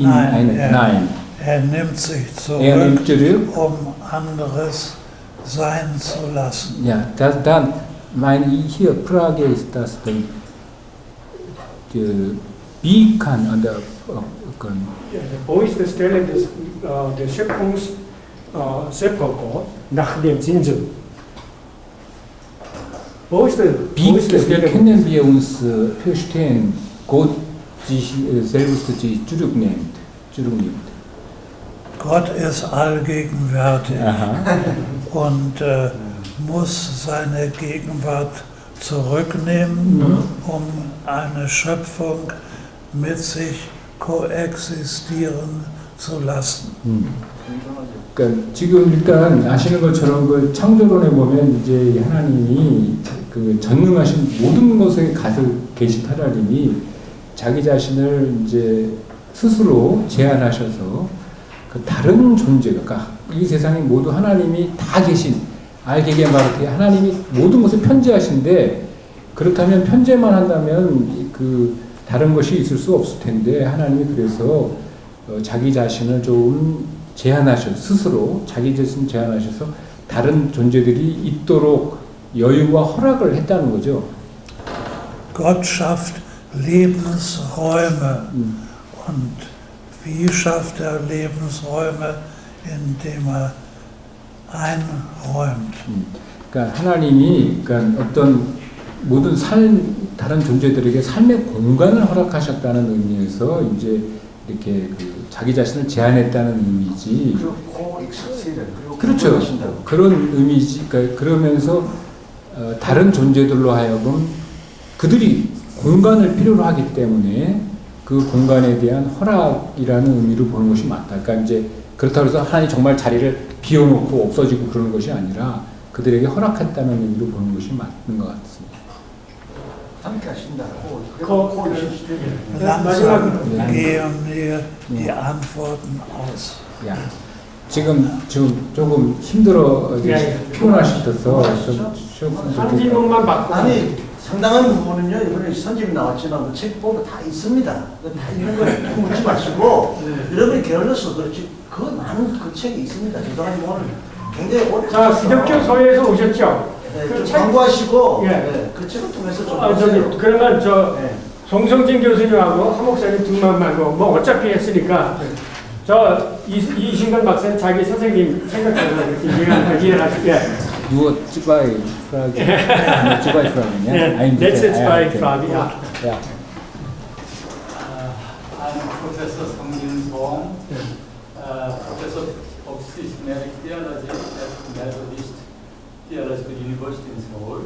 Nein. Er nimmt sich Er nimmt zurück, zurück. um anderes sein zu lassen. Ja, dann meine ich hier Frage ist, dass wie kann an der Wo ist die Stelle der Schöpfung nach dem Zinsen? Wo ist wie Stelle? können wir uns verstehen, Gott sich selbst sich zurücknimmt? Gott ist allgegenwärtig Aha. und muss seine Gegenwart zurücknehmen, um eine Schöpfung mit sich koexistieren zu lassen. 그러니까 지금 일단 아시는 것처럼 그 창조론에 보면 이제 하나님이 그 전능하신 모든 것에 가득 계신 하나님이 자기 자신을 이제 스스로 제한하셔서 그 다른 존재가 그러니까 이 세상에 모두 하나님이 다 계신 알게게 말하되 하나님이 모든 것을 편재하신데 그렇다면 편재만 한다면 그 다른 것이 있을 수 없을 텐데 하나님이 그래서 자기 자신을 좀 제한하셔서 스스로 자기 자신 제한하셔서 다른 존재들이 있도록 여유와 허락을 했다는 거죠. Gott schafft Lebensräume. Und wie schafft er Lebensräume? Indem er einräumt. 그러니까 하나님이 그러니까 어떤 모든 다른 존재들에게 삶의 공간을 허락하셨다는 의미에서 이제 이렇게 그 자기 자신을 제한했다는 의미지. 그렇죠. 그런 의미지. 그러니까 그러면서 다른 존재들로 하여금 그들이 공간을 필요로 하기 때문에 그 공간에 대한 허락이라는 의미로 보는 것이 맞다. 그러니까 이제 그렇다고 해서 하나님 정말 자리를 비워놓고 없어지고 그러는 것이 아니라 그들에게 허락했다는 의미로 보는 것이 맞는 것 같습니다. 함께 하신다고. Langsam gehen mir die Antworten aus. 야, 지금 조금 힘들어 피곤하셔서 한 질문만 받고 아니 상당한 부분은요 이번에 선집이 나왔지만 그 책 보면 다 있습니다. 다 이런 거 묻지 마시고 여러분이 게을러서 그렇지 그 많은 그 책이 있습니다. 저도 오늘 굉장히 오래. 자, 기독교 소회에서 오셨죠? 네, 그 좀 책- 광고하시고 예. 네, 그 책을 통해서 좀 저기 그러면 네. 송성진 교수님하고 한 목사님 둘만 말고 뭐 어차피 했으니까 이신건 박사는 자기 선생님 생각하고 이해를 하실게. 누워 찌바이 프라기, 찌바이 프라기냐? Let's try Frage. Ja. 야, I'm Professor Song Yun-song, Professor of Systematic Theology at Methodist Theological University in Seoul.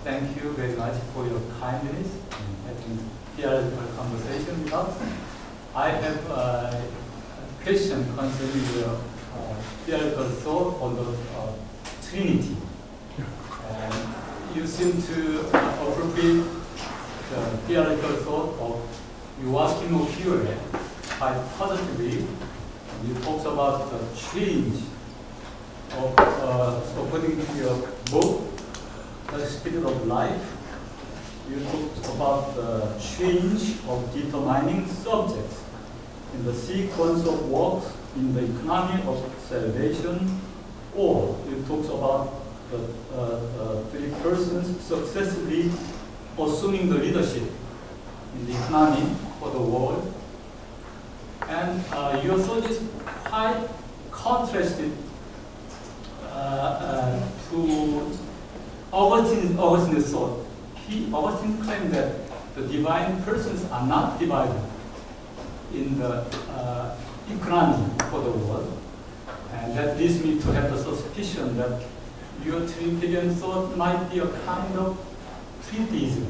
Thank you very much for your kindness in having theological conversation with us. I have a question concerning the theological thought on the Trinity. You seem to appropriate the theological thought of Joachim of Fiore quite positively. You talk about the change of, according to your book, The Spirit of Life. You talked about the change of determining subjects in the sequence of works in the economy of salvation, or you talked about the three persons successively assuming the leadership in the economy for the world. And your thought is quite contrasted to Augustine's thought. Augustine claimed that the divine persons are not divided in the economy for the world, and that leads me to have the suspicion that your Trinitarian thought might be a kind of tritheism.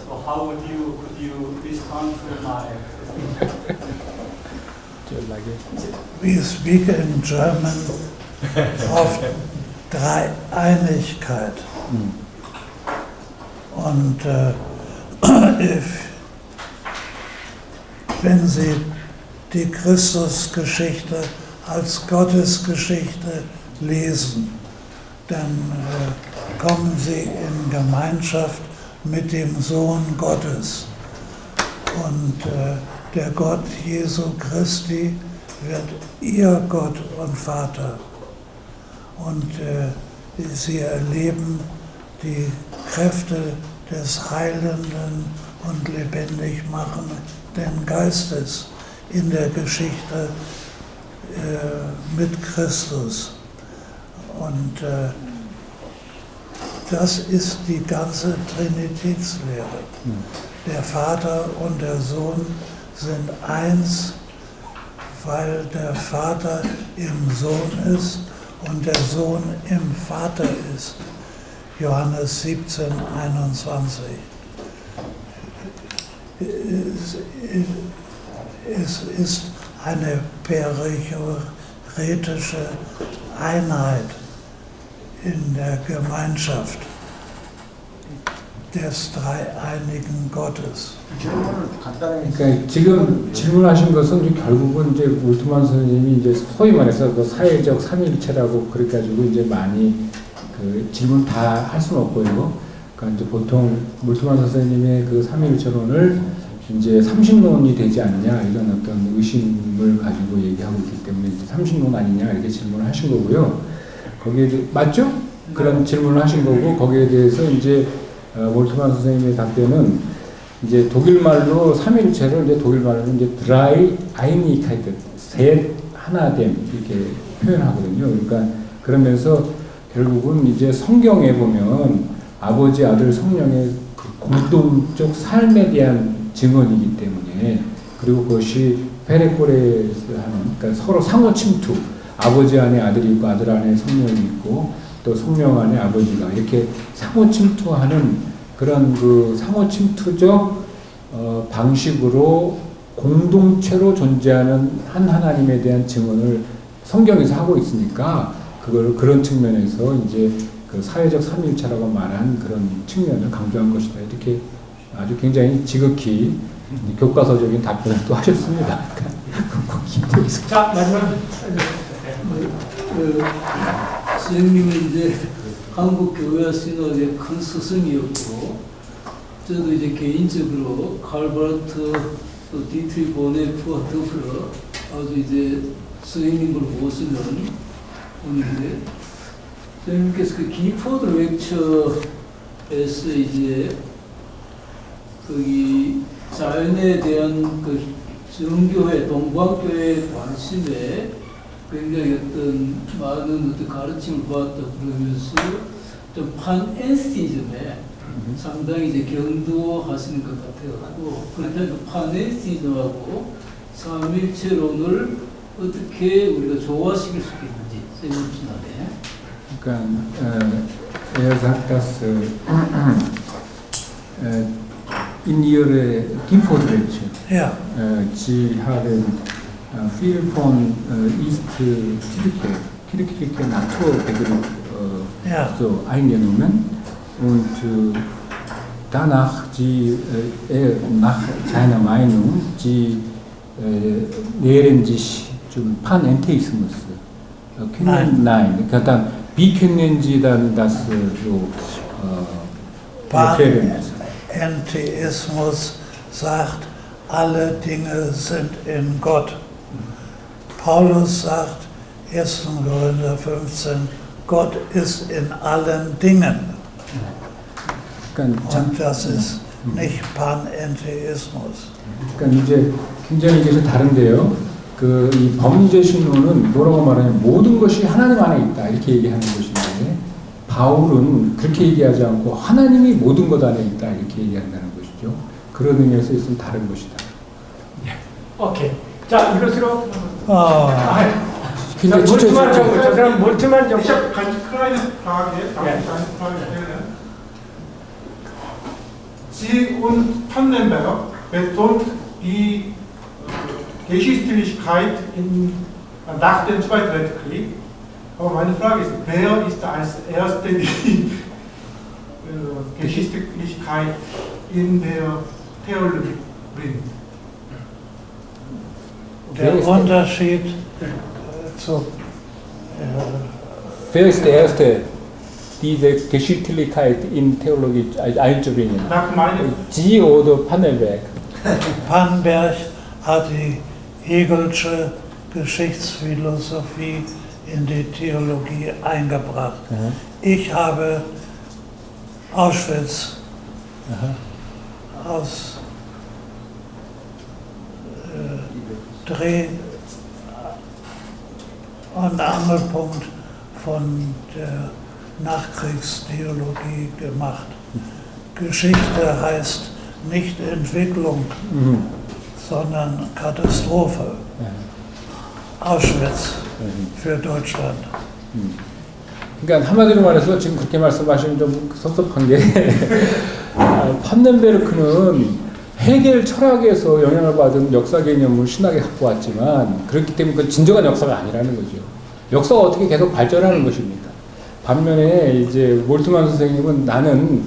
So how could you respond to my We speak in German of Dreieinigkeit. Und wenn Sie die Christusgeschichte als Gottesgeschichte lesen, dann kommen Sie in Gemeinschaft mit dem Sohn Gottes. Und der Gott Jesu Christi wird Ihr Gott und Vater. Und Sie erleben die Kräfte des heilenden und lebendig machenden Geistes in der Geschichte mit Christus. Und das ist die ganze Trinitätslehre. Der Vater und der Sohn sind eins, weil der Vater im Sohn ist und der Sohn im Vater ist. Johannes 17, 21. Es ist eine perichoretische Einheit in der Gemeinschaft des dreieinigen Gottes. 그러니까 지금 질문하신 것은 이제 결국은 이제 몰트만 선생님이 이제 소위 말해서 그 사회적 삼위일체라고 그렇게 가지고 이제 많이 그 질문 다 할 수는 없고요. 그러니까 이제 보통 몰트만 선생님의 그 삼위일체론을 이제 삼신론이 되지 않냐 이런 어떤 의심을 가지고 얘기하고 있기 때문에 이제 삼신론 아니냐 이렇게 질문을 하신 거고요. 거기에 맞죠? 그런 질문을 하신 거고 거기에 대해서 이제 몰트만 선생님의 답변은 이제 독일말로 삼일체를 이제 독일말로 이제 드라이 아이니카이트 셋 하나됨 이렇게 표현하거든요. 그러니까 그러면서 결국은 이제 성경에 보면 아버지, 아들, 성령의 그 공동적 삶에 대한 증언이기 때문에 그리고 그것이 페레코레스 하는 그러니까 서로 상호 침투 아버지 안에 아들이 있고 아들 안에 성령이 있고 또 성령 안에 아버지가 이렇게 상호 침투하는 그런 그 상호 침투적 방식으로 공동체로 존재하는 한 하나님에 대한 증언을 성경에서 하고 있으니까 그걸 그런 측면에서 이제 그 사회적 삼위일체라고 말한 그런 측면을 강조한 것이다 이렇게 아주 굉장히 지극히 교과서적인 답변을 또 하셨습니다. 자 마지막. 선생님은 이제 한국 교회 신학의 큰 스승이었고, 저도 이제 개인적으로 칼바르트, 또 디트리 보네프와 더불어 아주 이제 선생님을 모시는 분인데, 선생님께서 그 기포드 렉처에서 이제 거기 자연에 대한 그 정교회, 동방교회의 관심에 굉장히 어떤 많은 어떤 가르침을 받았다 그러면서 좀 판엔스티즘에 상당히 이제 경도하시는 것 같아요. 그렇다면 판엔스티즘하고 삼일체론을 어떻게 우리가 조화시킬 수 있는지 생각하시나요? 그러니까 er sagt, dass in ihre Gimpo-Lecture Ja. Sie haben viel von East kirchliche Naturbegriff so eingenommen und danach nach seiner Meinung nähern sich zum Panentheismus. Nein. Wie können Sie dann das so erklären? Panentheismus sagt, alle Dinge sind in Gott. Paulus sagt, 1. Korinther 15, Gott ist in allen Dingen. Und das ist nicht Panentheismus. 그러니까 이제 굉장히 이게 다른데요. 그 이 범죄 신론은 뭐라고 말하냐면 모든 것이 하나님 안에 있다 이렇게 얘기하는 것인데 바울은 그렇게 얘기하지 않고 하나님이 모든 것 안에 있다 이렇게 얘기한다는 것이죠. 그런 의미에서 있으면 다른 것이다. 오케이. 자, 이것으로 굉장히 몰트만 정부, 저 사람 몰트만 정부. Ich habe keine kleine Frage. Darf Ja. ich eine Frage stellen? Sie und Pannenberg betont die Geschichtlichkeit nach dem Zweiten Weltkrieg. Aber meine Frage ist, wer ist als Erste die Geschichtlichkeit in der Theologie bringt? Der Unterschied zu Wer ist der Erste, diese Geschichtlichkeit in Theologie einzubringen? Nach meinem Sie oder Pannenberg? Pannenberg hat die Hegelsche Geschichtsphilosophie in die Theologie eingebracht. Ich habe Auschwitz aus Dreh- und Angelpunkt von der Nachkriegstheologie gemacht. Geschichte heißt nicht Entwicklung, sondern Katastrophe. Auschwitz für Deutschland. 그러니까 한마디로 말해서 지금 그렇게 말씀하시면 좀 섭섭한 게 판넨베르크는 헤겔 철학에서 영향을 받은 역사 개념을 신학에 갖고 왔지만 그렇기 때문에 그 진정한 역사가 아니라는 거죠. 역사가 어떻게 계속 발전하는 것입니까? 반면에 이제 몰트만 선생님은 나는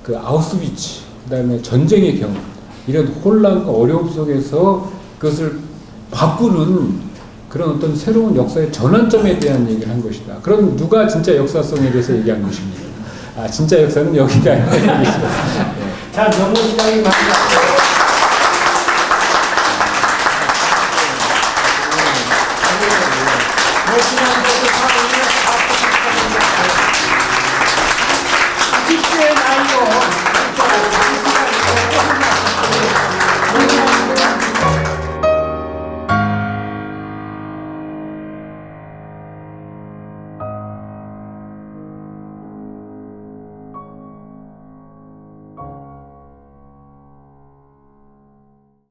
그 아우슈비츠, 그다음에 전쟁의 경험, 이런 혼란과 어려움 속에서 그것을 바꾸는 그런 어떤 새로운 역사의 전환점에 대한 얘기를 한 것이다. 그럼 누가 진짜 역사성에 대해서 얘기한 것입니까? 아, 진짜 역사는 여기가 있습니다. 자, 너무 시간이 많이 나요.